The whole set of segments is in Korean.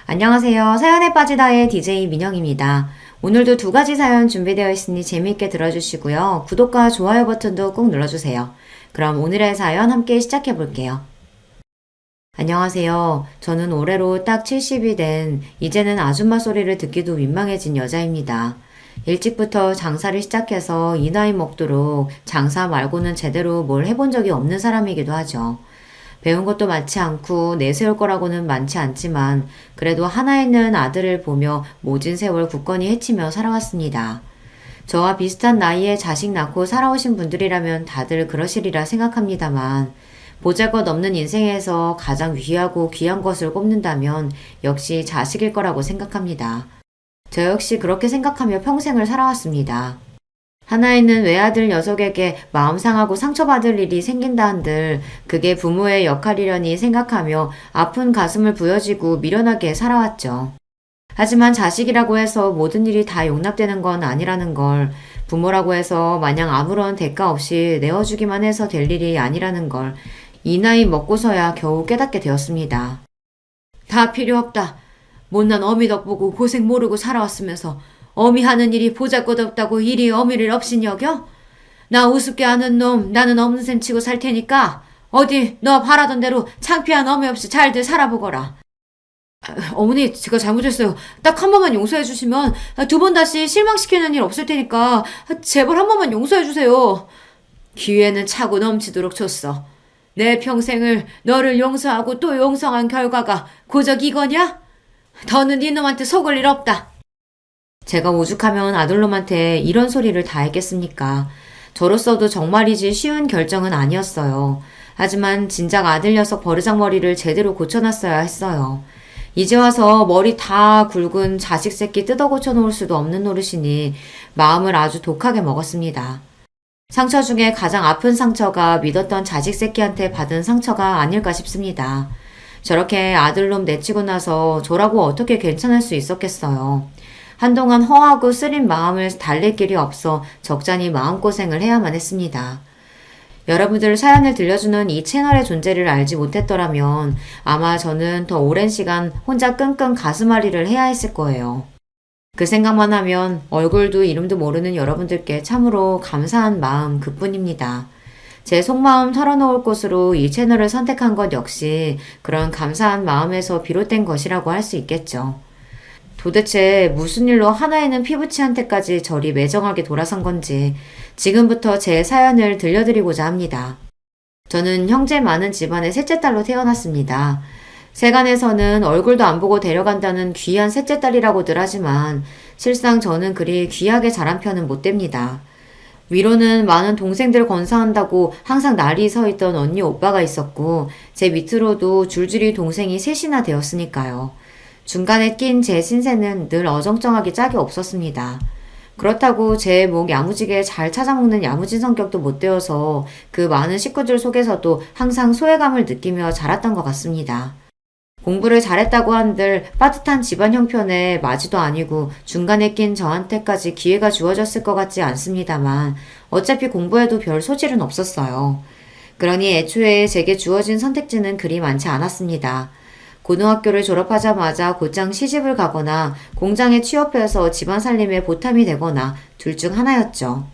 안녕하세요. 사연에 빠지다의 DJ 민영입니다. 오늘도 두 가지 사연 준비되어 있으니 재미있게 들어주시고요. 구독과 좋아요 버튼도 꼭 눌러주세요. 그럼 오늘의 사연 함께 시작해 볼게요. 안녕하세요. 저는 올해로 딱 70이 된 이제는 아줌마 소리를 듣기도 민망해진 여자입니다. 일찍부터 장사를 시작해서 이 나이 먹도록 장사 말고는 제대로 뭘 해본 적이 없는 사람이기도 하죠. 배운 것도 많지 않고 내세울 거라고는 많지 않지만 그래도 하나 있는 아들을 보며 모진 세월 굳건히 헤치며 살아왔습니다. 저와 비슷한 나이에 자식 낳고 살아오신 분들이라면 다들 그러시리라 생각합니다만 보잘것없는 인생에서 가장 귀하고 귀한 것을 꼽는다면 역시 자식일 거라고 생각합니다. 저 역시 그렇게 생각하며 평생을 살아왔습니다. 하나 있는 외아들 녀석에게 마음 상하고 상처받을 일이 생긴다 한들 그게 부모의 역할이려니 생각하며 아픈 가슴을 부여지고 미련하게 살아왔죠. 하지만 자식이라고 해서 모든 일이 다 용납되는 건 아니라는 걸, 부모라고 해서 마냥 아무런 대가 없이 내어주기만 해서 될 일이 아니라는 걸 이 나이 먹고서야 겨우 깨닫게 되었습니다. 다 필요 없다. 못난 어미 덕보고 고생 모르고 살아왔으면서 어미 하는 일이 보잘것없다고 이리 어미를 없인 여겨? 나 우습게 아는 놈 나는 없는 셈 치고 살 테니까 어디 너 바라던 대로 창피한 어미 없이 잘들 살아보거라. 어머니 제가 잘못했어요. 딱 한 번만 용서해 주시면 두 번 다시 실망시키는 일 없을 테니까 제발 한 번만 용서해 주세요. 기회는 차고 넘치도록 줬어. 내 평생을 너를 용서하고 또 용서한 결과가 고작 이거냐? 더는 네 놈한테 속을 일 없다. 제가 오죽하면 아들놈한테 이런 소리를 다 했겠습니까? 저로서도 정말이지 쉬운 결정은 아니었어요. 하지만 진작 아들 녀석 버르장머리를 제대로 고쳐놨어야 했어요. 이제 와서 머리 다 굵은 자식 새끼 뜯어 고쳐놓을 수도 없는 노릇이니 마음을 아주 독하게 먹었습니다. 상처 중에 가장 아픈 상처가 믿었던 자식 새끼한테 받은 상처가 아닐까 싶습니다. 저렇게 아들놈 내치고 나서 저라고 어떻게 괜찮을 수 있었겠어요. 한동안 허하고 쓰린 마음을 달랠 길이 없어 적잖이 마음고생을 해야만 했습니다. 여러분들 사연을 들려주는 이 채널의 존재를 알지 못했더라면 아마 저는 더 오랜 시간 혼자 끙끙 가슴앓이를 해야 했을 거예요. 그 생각만 하면 얼굴도 이름도 모르는 여러분들께 참으로 감사한 마음 그뿐입니다. 제 속마음 털어놓을 곳으로 이 채널을 선택한 것 역시 그런 감사한 마음에서 비롯된 것이라고 할 수 있겠죠. 도대체 무슨 일로 하나이는 피부치한테까지 저리 매정하게 돌아선 건지 지금부터 제 사연을 들려드리고자 합니다. 저는 형제 많은 집안의 셋째 딸로 태어났습니다. 세간에서는 얼굴도 안 보고 데려간다는 귀한 셋째 딸이라고들 하지만 실상 저는 그리 귀하게 자란 편은 못 됩니다. 위로는 많은 동생들 건사한다고 항상 날이 서 있던 언니 오빠가 있었고 제 밑으로도 줄줄이 동생이 셋이나 되었으니까요. 중간에 낀 제 신세는 늘 어정쩡하게 짝이 없었습니다. 그렇다고 제 목 야무지게 잘 찾아먹는 야무진 성격도 못 되어서 그 많은 식구들 속에서도 항상 소외감을 느끼며 자랐던 것 같습니다. 공부를 잘했다고 한들 빠듯한 집안 형편에 맞이도 아니고 중간에 낀 저한테까지 기회가 주어졌을 것 같지 않습니다만 어차피 공부에도 별 소질은 없었어요. 그러니 애초에 제게 주어진 선택지는 그리 많지 않았습니다. 고등학교를 졸업하자마자 곧장 시집을 가거나 공장에 취업해서 집안 살림에 보탬이 되거나 둘 중 하나였죠.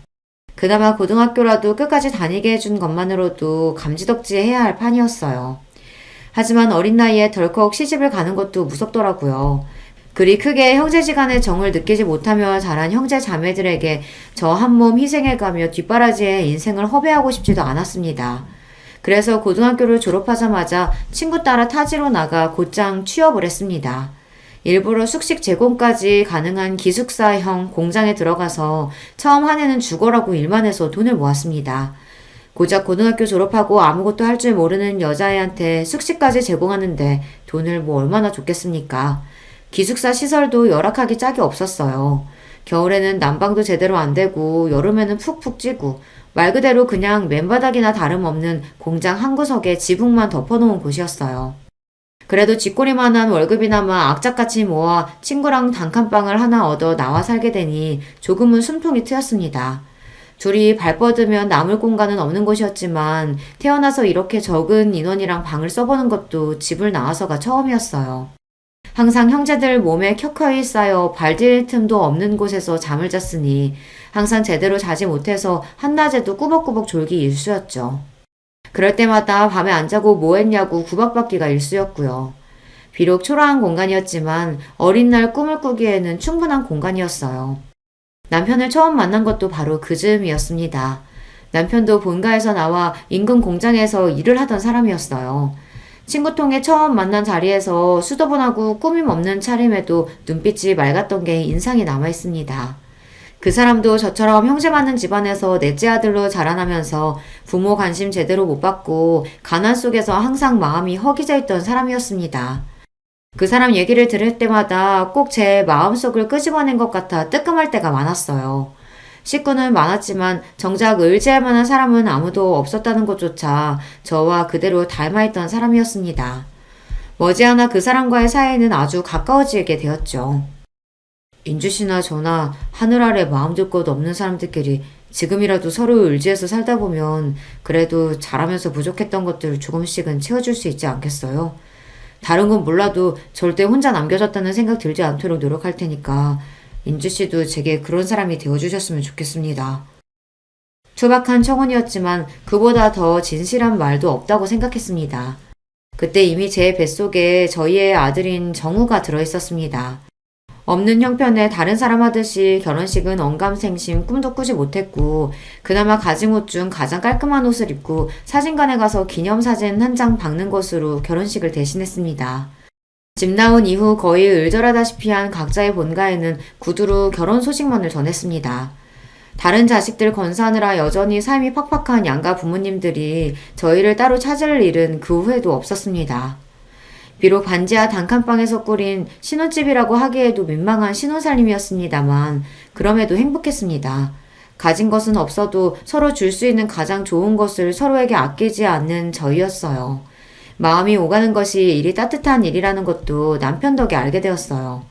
그나마 고등학교라도 끝까지 다니게 해준 것만으로도 감지덕지해야 할 판이었어요. 하지만 어린 나이에 덜컥 시집을 가는 것도 무섭더라고요. 그리 크게 형제지간의 정을 느끼지 못하며 자란 형제 자매들에게 저 한 몸 희생해가며 뒷바라지에 인생을 허배하고 싶지도 않았습니다. 그래서 고등학교를 졸업하자마자 친구 따라 타지로 나가 곧장 취업을 했습니다. 일부러 숙식 제공까지 가능한 기숙사형 공장에 들어가서 처음 한 해는 죽어라고 일만 해서 돈을 모았습니다. 고작 고등학교 졸업하고 아무것도 할 줄 모르는 여자애한테 숙식까지 제공하는데 돈을 뭐 얼마나 줬겠습니까? 기숙사 시설도 열악하기 짝이 없었어요. 겨울에는 난방도 제대로 안 되고 여름에는 푹푹 찌고 말 그대로 그냥 맨바닥이나 다름없는 공장 한 구석에 지붕만 덮어놓은 곳이었어요. 그래도 쥐꼬리만한 월급이나마 악착같이 모아 친구랑 단칸방을 하나 얻어 나와 살게 되니 조금은 숨통이 트였습니다. 둘이 발 뻗으면 남을 공간은 없는 곳이었지만 태어나서 이렇게 적은 인원이랑 방을 써보는 것도 집을 나와서가 처음이었어요. 항상 형제들 몸에 켜켜이 쌓여 발디딜 틈도 없는 곳에서 잠을 잤으니 항상 제대로 자지 못해서 한낮에도 꾸벅꾸벅 졸기 일쑤였죠. 그럴 때마다 밤에 안 자고 뭐 했냐고 구박받기가 일쑤였고요. 비록 초라한 공간이었지만 어린 날 꿈을 꾸기에는 충분한 공간이었어요. 남편을 처음 만난 것도 바로 그 즈음이었습니다. 남편도 본가에서 나와 인근 공장에서 일을 하던 사람이었어요. 친구통에 처음 만난 자리에서 수더분하고 꾸밈 없는 차림에도 눈빛이 맑았던 게 인상이 남아있습니다. 그 사람도 저처럼 형제 많은 집안에서 넷째 아들로 자라나면서 부모 관심 제대로 못 받고 가난 속에서 항상 마음이 허기져 있던 사람이었습니다. 그 사람 얘기를 들을 때마다 꼭 제 마음속을 끄집어낸 것 같아 뜨끔할 때가 많았어요. 식구는 많았지만 정작 의지할 만한 사람은 아무도 없었다는 것조차 저와 그대로 닮아있던 사람이었습니다. 머지않아 그 사람과의 사이는 아주 가까워지게 되었죠. 인주 씨나 저나 하늘 아래 마음 둘 것 없는 사람들끼리 지금이라도 서로 의지해서 살다 보면 그래도 잘하면서 부족했던 것들 조금씩은 채워줄 수 있지 않겠어요? 다른 건 몰라도 절대 혼자 남겨졌다는 생각 들지 않도록 노력할 테니까 인주 씨도 제게 그런 사람이 되어주셨으면 좋겠습니다. 투박한 청혼이었지만 그보다 더 진실한 말도 없다고 생각했습니다. 그때 이미 제 뱃속에 저희의 아들인 정우가 들어있었습니다. 없는 형편에 다른 사람 하듯이 결혼식은 언감생심 꿈도 꾸지 못했고 그나마 가진 옷 중 가장 깔끔한 옷을 입고 사진관에 가서 기념사진 한 장 박는 것으로 결혼식을 대신했습니다. 집 나온 이후 거의 을절하다시피 한 각자의 본가에는 구두로 결혼 소식만을 전했습니다. 다른 자식들 건사하느라 여전히 삶이 팍팍한 양가 부모님들이 저희를 따로 찾을 일은 그 후에도 없었습니다. 비록 반지하 단칸방에서 꾸린 신혼집이라고 하기에도 민망한 신혼살림이었습니다만 그럼에도 행복했습니다. 가진 것은 없어도 서로 줄 수 있는 가장 좋은 것을 서로에게 아끼지 않는 저희였어요. 마음이 오가는 것이 일이 따뜻한 일이라는 것도 남편 덕에 알게 되었어요.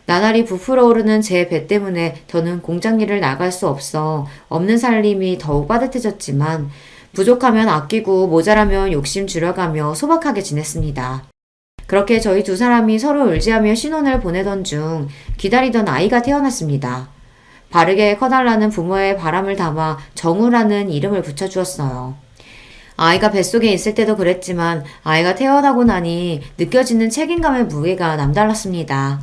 나날이 부풀어 오르는 제 배 때문에 더는 공장 일을 나갈 수 없어 없는 살림이 더욱 빠듯해졌지만 부족하면 아끼고 모자라면 욕심 줄여가며 소박하게 지냈습니다. 그렇게 저희 두 사람이 서로 의지하며 신혼을 보내던 중 기다리던 아이가 태어났습니다. 바르게 커달라는 부모의 바람을 담아 정우라는 이름을 붙여주었어요. 아이가 뱃속에 있을 때도 그랬지만 아이가 태어나고 나니 느껴지는 책임감의 무게가 남달랐습니다.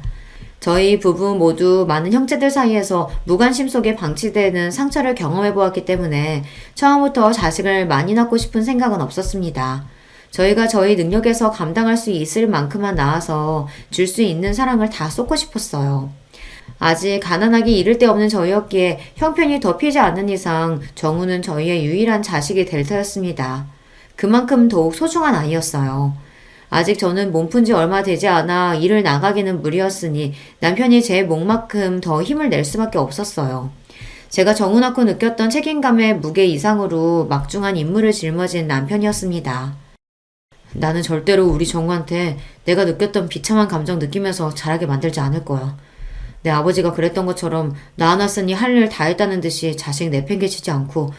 저희 부부 모두 많은 형제들 사이에서 무관심 속에 방치되는 상처를 경험해 보았기 때문에 처음부터 자식을 많이 낳고 싶은 생각은 없었습니다. 저희가 저희 능력에서 감당할 수 있을 만큼만 낳아서 줄 수 있는 사랑을 다 쏟고 싶었어요. 아직 가난하기 이를 데 없는 저희였기에 형편이 덮이지 않는 이상 정우는 저희의 유일한 자식이 될 터였습니다. 그만큼 더욱 소중한 아이였어요. 아직 저는 몸푼 지 얼마 되지 않아 일을 나가기는 무리였으니 남편이 제 몫만큼 더 힘을 낼 수밖에 없었어요. 제가 정우 낳고 느꼈던 책임감의 무게 이상으로 막중한 임무를 짊어진 남편이었습니다. 나는 절대로 우리 정우한테 내가 느꼈던 비참한 감정 느끼면서 자라게 만들지 않을 거야. 내 아버지가 그랬던 것처럼 낳아놨으니 할 일 다 했다는 듯이 자식 내팽개치지 않고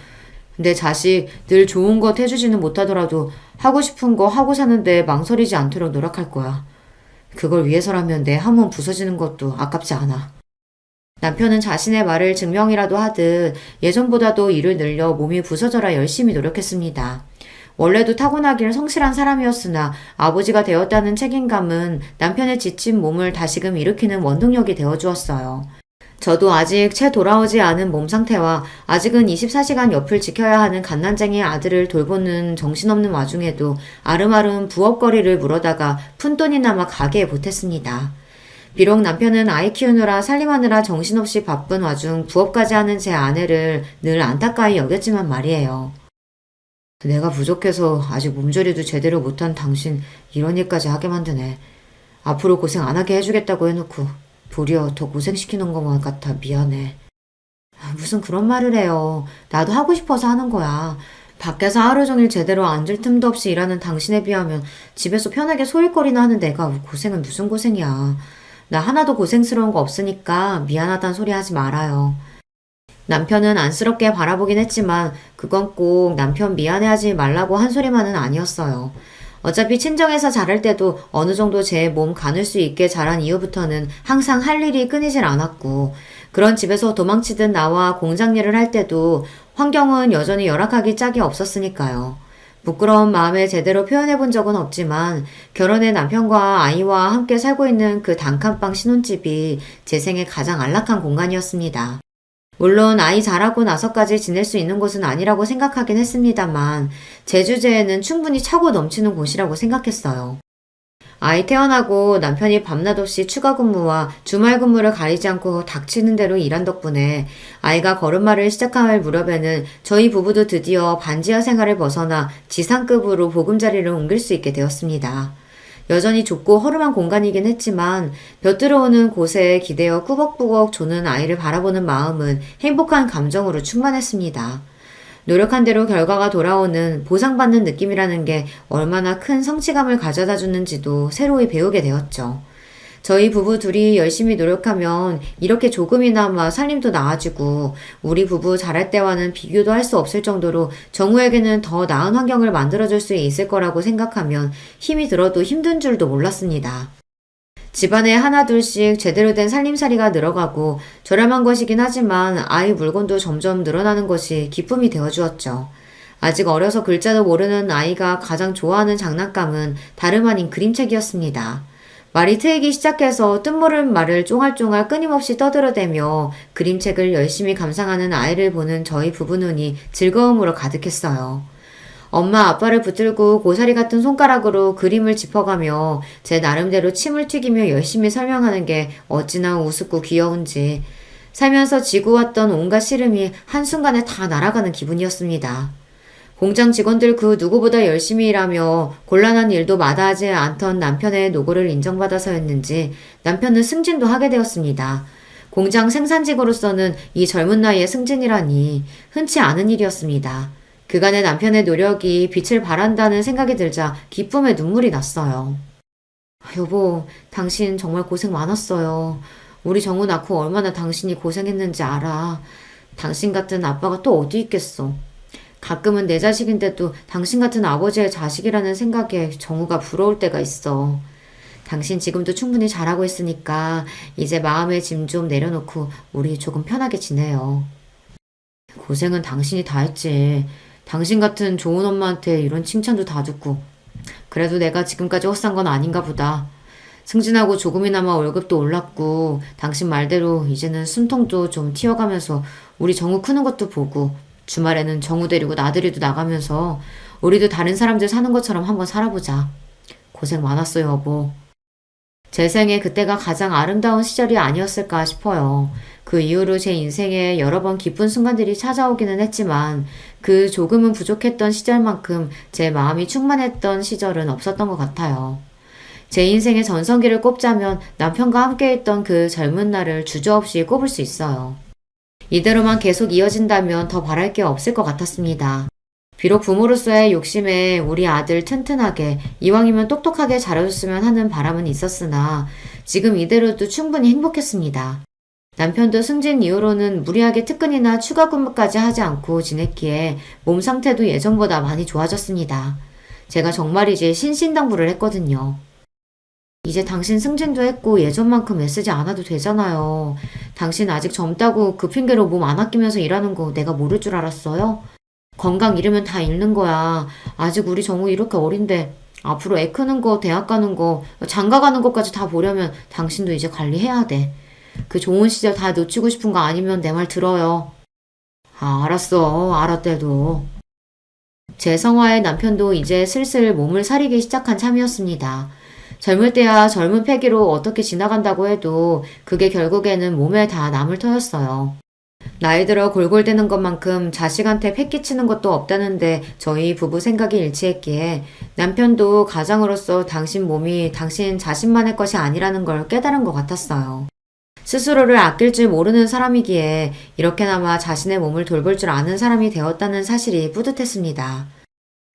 내 자식 늘 좋은 것 해주지는 못하더라도 하고 싶은 거 하고 사는데 망설이지 않도록 노력할 거야. 그걸 위해서라면 내 한 몸 부서지는 것도 아깝지 않아. 남편은 자신의 말을 증명이라도 하듯 예전보다도 일을 늘려 몸이 부서져라 열심히 노력했습니다. 원래도 타고나길 성실한 사람이었으나 아버지가 되었다는 책임감은 남편의 지친 몸을 다시금 일으키는 원동력이 되어주었어요. 저도 아직 채 돌아오지 않은 몸 상태와 아직은 24시간 옆을 지켜야 하는 갓난쟁이 아들을 돌보는 정신없는 와중에도 아름아름 부업거리를 물어다가 푼돈이나마 가게에 보탰습니다. 비록 남편은 아이 키우느라 살림하느라 정신없이 바쁜 와중 부업까지 하는 제 아내를 늘 안타까이 여겼지만 말이에요. 내가 부족해서 아직 몸조리도 제대로 못한 당신 이런 일까지 하게 만드네. 앞으로 고생 안 하게 해주겠다고 해놓고 도리어 더 고생시키는 것만 같아 미안해. 무슨 그런 말을 해요. 나도 하고 싶어서 하는 거야. 밖에서 하루 종일 제대로 앉을 틈도 없이 일하는 당신에 비하면 집에서 편하게 소일거리나 하는 내가 고생은 무슨 고생이야. 나 하나도 고생스러운 거 없으니까 미안하단 소리 하지 말아요. 남편은 안쓰럽게 바라보긴 했지만 그건 꼭 남편 미안해하지 말라고 한 소리만은 아니었어요. 어차피 친정에서 자랄 때도 어느 정도 제 몸 가눌 수 있게 자란 이후부터는 항상 할 일이 끊이질 않았고, 그런 집에서 도망치듯 나와 공장 일을 할 때도 환경은 여전히 열악하기 짝이 없었으니까요. 부끄러운 마음에 제대로 표현해 본 적은 없지만 결혼해 남편과 아이와 함께 살고 있는 그 단칸방 신혼집이 제 생애 가장 안락한 공간이었습니다. 물론 아이 자라고 나서까지 지낼 수 있는 곳은 아니라고 생각하긴 했습니다만 제 주제에는 충분히 차고 넘치는 곳이라고 생각했어요. 아이 태어나고 남편이 밤낮 없이 추가 근무와 주말 근무를 가리지 않고 닥치는 대로 일한 덕분에 아이가 걸음마를 시작할 무렵에는 저희 부부도 드디어 반지하 생활을 벗어나 지상급으로 보금자리를 옮길 수 있게 되었습니다. 여전히 좁고 허름한 공간이긴 했지만 벼들어오는 곳에 기대어 꾸벅꾸벅 조는 아이를 바라보는 마음은 행복한 감정으로 충만했습니다. 노력한 대로 결과가 돌아오는 보상받는 느낌이라는 게 얼마나 큰 성취감을 가져다 주는지도 새로이 배우게 되었죠. 저희 부부 둘이 열심히 노력하면 이렇게 조금이나마 살림도 나아지고 우리 부부 잘할 때와는 비교도 할 수 없을 정도로 정우에게는 더 나은 환경을 만들어줄 수 있을 거라고 생각하면 힘이 들어도 힘든 줄도 몰랐습니다. 집안에 하나둘씩 제대로 된 살림살이가 늘어가고 저렴한 것이긴 하지만 아이 물건도 점점 늘어나는 것이 기쁨이 되어주었죠. 아직 어려서 글자도 모르는 아이가 가장 좋아하는 장난감은 다름 아닌 그림책이었습니다. 말이 트이기 시작해서 뜻모를 말을 쫑알쫑알 끊임없이 떠들어대며 그림책을 열심히 감상하는 아이를 보는 저희 부부 눈이 즐거움으로 가득했어요. 엄마 아빠를 붙들고 고사리 같은 손가락으로 그림을 짚어가며 제 나름대로 침을 튀기며 열심히 설명하는 게 어찌나 우습고 귀여운지 살면서 지고 왔던 온갖 시름이 한순간에 다 날아가는 기분이었습니다. 공장 직원들 그 누구보다 열심히 일하며 곤란한 일도 마다하지 않던 남편의 노고를 인정받아서였는지 남편은 승진도 하게 되었습니다. 공장 생산직으로서는 이 젊은 나이에 승진이라니 흔치 않은 일이었습니다. 그간의 남편의 노력이 빛을 발한다는 생각이 들자 기쁨에 눈물이 났어요. 여보, 당신 정말 고생 많았어요. 우리 정우 낳고 얼마나 당신이 고생했는지 알아. 당신 같은 아빠가 또 어디 있겠어. 가끔은 내 자식인데도 당신 같은 아버지의 자식이라는 생각에 정우가 부러울 때가 있어. 당신 지금도 충분히 잘하고 있으니까 이제 마음의 짐 좀 내려놓고 우리 조금 편하게 지내요. 고생은 당신이 다 했지. 당신 같은 좋은 엄마한테 이런 칭찬도 다 듣고. 그래도 내가 지금까지 헛산 건 아닌가 보다. 승진하고 조금이나마 월급도 올랐고 당신 말대로 이제는 숨통도 좀 튀어가면서 우리 정우 크는 것도 보고 주말에는 정우 데리고 나들이도 나가면서 우리도 다른 사람들 사는 것처럼 한번 살아보자. 고생 많았어요, 여보. 제 생에 그때가 가장 아름다운 시절이 아니었을까 싶어요. 그 이후로 제 인생에 여러 번 기쁜 순간들이 찾아오기는 했지만 그 조금은 부족했던 시절만큼 제 마음이 충만했던 시절은 없었던 것 같아요. 제 인생의 전성기를 꼽자면 남편과 함께했던 그 젊은 날을 주저없이 꼽을 수 있어요. 이대로만 계속 이어진다면 더 바랄 게 없을 것 같았습니다. 비록 부모로서의 욕심에 우리 아들 튼튼하게 이왕이면 똑똑하게 자라줬으면 하는 바람은 있었으나 지금 이대로도 충분히 행복했습니다. 남편도 승진 이후로는 무리하게 특근이나 추가 근무까지 하지 않고 지냈기에 몸 상태도 예전보다 많이 좋아졌습니다. 제가 정말이지 신신당부를 했거든요. 이제 당신 승진도 했고 예전만큼 애쓰지 않아도 되잖아요. 당신 아직 젊다고 그 핑계로 몸 안 아끼면서 일하는 거 내가 모를 줄 알았어요? 건강 잃으면 다 잃는 거야. 아직 우리 정우 이렇게 어린데 앞으로 애 크는 거, 대학 가는 거, 장가 가는 것까지 다 보려면 당신도 이제 관리해야 돼. 그 좋은 시절 다 놓치고 싶은 거 아니면 내 말 들어요. 아, 알았어. 알았대도. 제 성화의 남편도 이제 슬슬 몸을 사리기 시작한 참이었습니다. 젊을 때야 젊은 패기로 어떻게 지나간다고 해도 그게 결국에는 몸에 다 남을 터였어요. 나이 들어 골골대는 것만큼 자식한테 패 끼치는 것도 없다는데 저희 부부 생각이 일치했기에 남편도 가장으로서 당신 몸이 당신 자신만의 것이 아니라는 걸 깨달은 것 같았어요. 스스로를 아낄 줄 모르는 사람이기에 이렇게나마 자신의 몸을 돌볼 줄 아는 사람이 되었다는 사실이 뿌듯했습니다.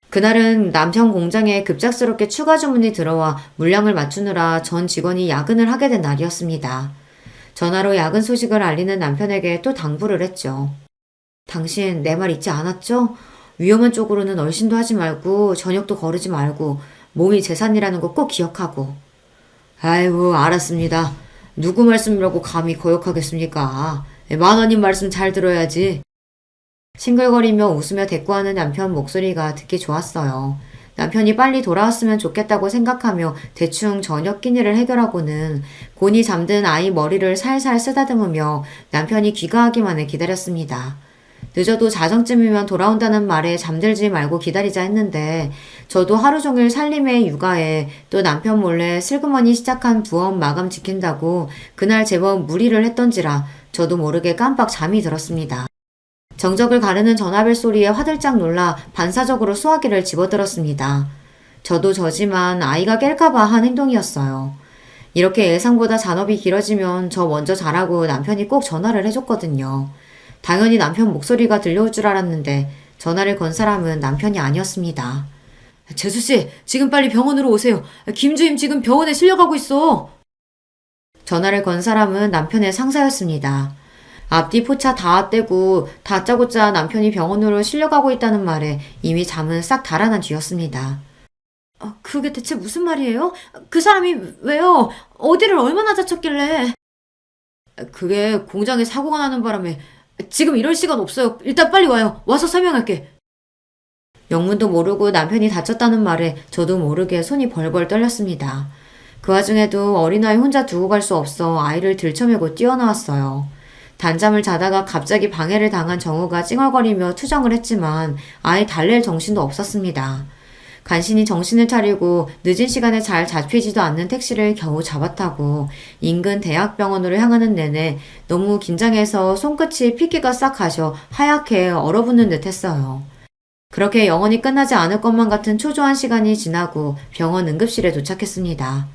그날은 남편 공장에 급작스럽게 추가 주문이 들어와 물량을 맞추느라 전 직원이 야근을 하게 된 날이었습니다. 전화로 야근 소식을 알리는 남편에게 또 당부를 했죠. 당신 내 말 잊지 않았죠? 위험한 쪽으로는 얼씬도 하지 말고 저녁도 거르지 말고 몸이 재산이라는 거 꼭 기억하고. 아이고, 알았습니다. 누구 말씀이라고 감히 거역하겠습니까? 10,000원님 말씀 잘 들어야지. 싱글거리며 웃으며 대꾸하는 남편 목소리가 듣기 좋았어요. 남편이 빨리 돌아왔으면 좋겠다고 생각하며 대충 저녁 끼니를 해결하고는 곤히 잠든 아이 머리를 살살 쓰다듬으며 남편이 귀가하기만을 기다렸습니다. 늦어도 자정쯤이면 돌아온다는 말에 잠들지 말고 기다리자 했는데 저도 하루 종일 살림에 육아에 또 남편 몰래 슬그머니 시작한 부업 마감 지킨다고 그날 제법 무리를 했던지라 저도 모르게 깜빡 잠이 들었습니다. 정적을 가르는 전화벨 소리에 화들짝 놀라 반사적으로 수화기를 집어들었습니다. 저도 저지만 아이가 깰까봐 한 행동이었어요. 이렇게 예상보다 잔업이 길어지면 저 먼저 자라고 남편이 꼭 전화를 해줬거든요. 당연히 남편 목소리가 들려올 줄 알았는데 전화를 건 사람은 남편이 아니었습니다. 재수씨, 지금 빨리 병원으로 오세요. 김주임 지금 병원에 실려가고 있어. 전화를 건 사람은 남편의 상사였습니다. 앞뒤 포차 다 떼고 다짜고짜 남편이 병원으로 실려가고 있다는 말에 이미 잠은 싹 달아난 뒤였습니다. 그게 대체 무슨 말이에요? 그 사람이 왜요? 어디를 얼마나 다쳤길래? 그게 공장에 사고가 나는 바람에 지금 이럴 시간 없어요. 일단 빨리 와요. 와서 설명할게. 영문도 모르고 남편이 다쳤다는 말에 저도 모르게 손이 벌벌 떨렸습니다. 그 와중에도 어린아이 혼자 두고 갈 수 없어 아이를 들쳐매고 뛰어나왔어요. 단잠을 자다가 갑자기 방해를 당한 정우가 찡얼거리며 투정을 했지만 아예 달랠 정신도 없었습니다. 간신히 정신을 차리고 늦은 시간에 잘 잡히지도 않는 택시를 겨우 잡아타고 인근 대학병원으로 향하는 내내 너무 긴장해서 손끝이 핏기가 싹 가셔 하얗게 얼어붙는 듯 했어요. 그렇게 영원히 끝나지 않을 것만 같은 초조한 시간이 지나고 병원 응급실에 도착했습니다.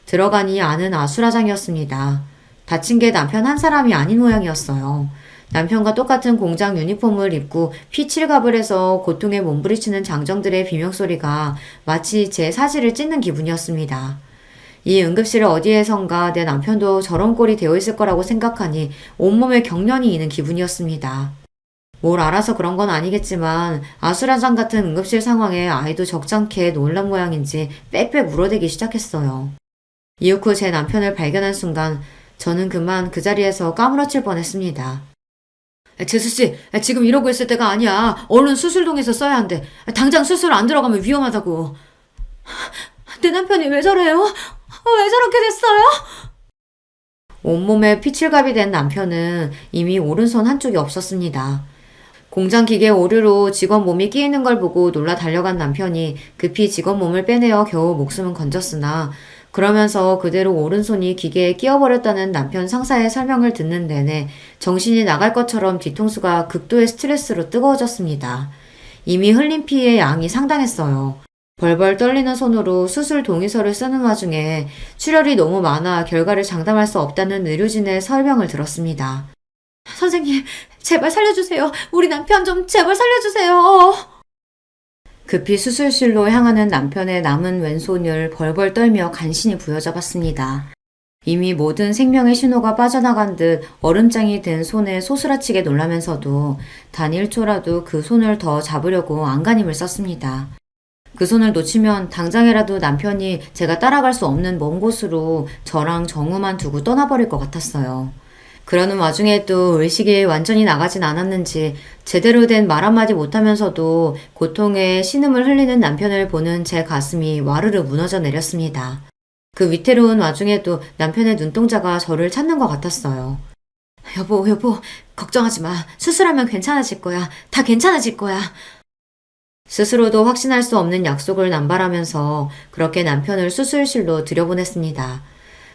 들어가니 안은 아수라장이었습니다. 다친 게 남편 한 사람이 아닌 모양이었어요. 남편과 똑같은 공장 유니폼을 입고 피칠갑을 해서 고통에 몸부리치는 장정들의 비명소리가 마치 제 사지를 찢는 기분이었습니다. 이 응급실 어디에선가 내 남편도 저런 꼴이 되어 있을 거라고 생각하니 온몸에 경련이 이는 기분이었습니다. 뭘 알아서 그런 건 아니겠지만 아수라장 같은 응급실 상황에 아이도 적잖게 놀란 모양인지 빽빽 울어대기 시작했어요. 이윽 후 제 남편을 발견한 순간 저는 그만 그 자리에서 까무러칠 뻔했습니다. 재수씨, 지금 이러고 있을 때가 아니야. 얼른 수술동에서 써야 한대. 당장 수술 안 들어가면 위험하다고. 내 남편이 왜 저래요? 왜 저렇게 됐어요? 온몸에 피칠갑이 된 남편은 이미 오른손 한쪽이 없었습니다. 공장 기계 오류로 직원 몸이 끼이는 걸 보고 놀라 달려간 남편이 급히 직원 몸을 빼내어 겨우 목숨은 건졌으나 그러면서 그대로 오른손이 기계에 끼어버렸다는 남편 상사의 설명을 듣는 내내 정신이 나갈 것처럼 뒤통수가 극도의 스트레스로 뜨거워졌습니다. 이미 흘린 피의 양이 상당했어요. 벌벌 떨리는 손으로 수술 동의서를 쓰는 와중에 출혈이 너무 많아 결과를 장담할 수 없다는 의료진의 설명을 들었습니다. 선생님, 제발 살려주세요. 우리 남편 좀 제발 살려주세요. 급히 수술실로 향하는 남편의 남은 왼손을 벌벌 떨며 간신히 부여잡았습니다. 이미 모든 생명의 신호가 빠져나간 듯 얼음장이 된 손에 소스라치게 놀라면서도 단 1초라도 그 손을 더 잡으려고 안간힘을 썼습니다. 그 손을 놓치면 당장이라도 남편이 제가 따라갈 수 없는 먼 곳으로 저랑 정우만 두고 떠나버릴 것 같았어요. 그러는 와중에도 의식이 완전히 나가진 않았는지 제대로 된 말 한마디 못하면서도 고통에 신음을 흘리는 남편을 보는 제 가슴이 와르르 무너져 내렸습니다. 그 위태로운 와중에도 남편의 눈동자가 저를 찾는 것 같았어요. 여보, 걱정하지 마. 수술하면 괜찮아질 거야. 다 괜찮아질 거야. 스스로도 확신할 수 없는 약속을 남발하면서 그렇게 남편을 수술실로 들여보냈습니다.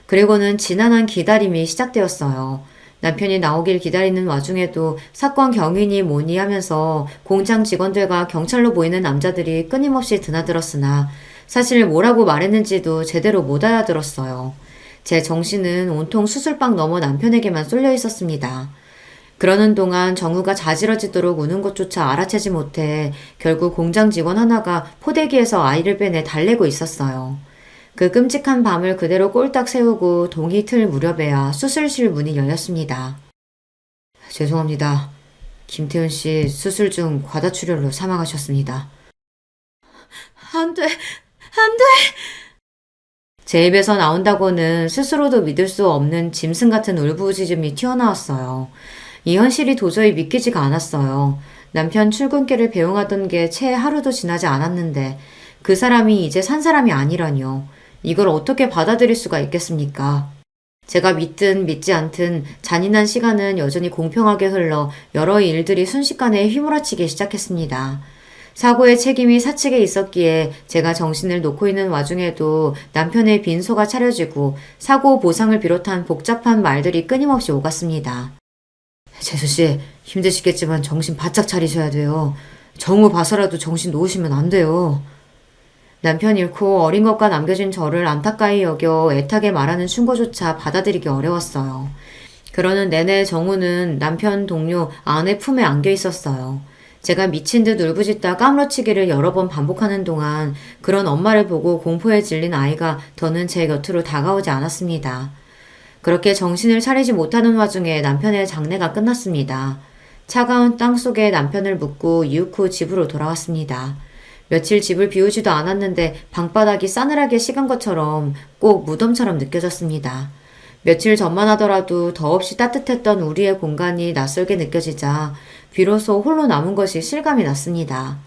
그리고는 지난한 기다림이 시작되었어요. 남편이 나오길 기다리는 와중에도 사건 경위니 뭐니 하면서 공장 직원들과 경찰로 보이는 남자들이 끊임없이 드나들었으나 사실 뭐라고 말했는지도 제대로 못 알아들었어요. 제 정신은 온통 수술방 너머 남편에게만 쏠려 있었습니다. 그러는 동안 정우가 자지러지도록 우는 것조차 알아채지 못해 결국 공장 직원 하나가 포대기에서 아이를 빼내 달래고 있었어요. 그 끔찍한 밤을 그대로 꼴딱 세우고 동이 틀 무렵에야 수술실 문이 열렸습니다. 죄송합니다. 김태훈 씨 수술 중 과다출혈로 사망하셨습니다. 안 돼. 안 돼! 제 입에서 나온다고는 스스로도 믿을 수 없는 짐승 같은 울부짖음이 튀어나왔어요. 이 현실이 도저히 믿기지가 않았어요. 남편 출근길을 배웅하던 게 채 하루도 지나지 않았는데 그 사람이 이제 산 사람이 아니라뇨. 이걸 어떻게 받아들일 수가 있겠습니까? 제가 믿든 믿지 않든 잔인한 시간은 여전히 공평하게 흘러 여러 일들이 순식간에 휘몰아치기 시작했습니다. 사고의 책임이 사측에 있었기에 제가 정신을 놓고 있는 와중에도 남편의 빈소가 차려지고 사고 보상을 비롯한 복잡한 말들이 끊임없이 오갔습니다. 재수씨, 힘드시겠지만 정신 바짝 차리셔야 돼요. 정우 봐서라도 정신 놓으시면 안 돼요. 남편 잃고 어린 것과 남겨진 저를 안타까이 여겨 애타게 말하는 충고조차 받아들이기 어려웠어요. 그러는 내내 정우는 남편 동료 아내 품에 안겨 있었어요. 제가 미친 듯 울부짖다 까무러치기를 여러 번 반복하는 동안 그런 엄마를 보고 공포에 질린 아이가 더는 제 곁으로 다가오지 않았습니다. 그렇게 정신을 차리지 못하는 와중에 남편의 장례가 끝났습니다. 차가운 땅 속에 남편을 묻고 이윽 후 집으로 돌아왔습니다. 며칠 집을 비우지도 않았는데 방바닥이 싸늘하게 식은 것처럼 꼭 무덤처럼 느껴졌습니다. 며칠 전만 하더라도 더없이 따뜻했던 우리의 공간이 낯설게 느껴지자 비로소 홀로 남은 것이 실감이 났습니다.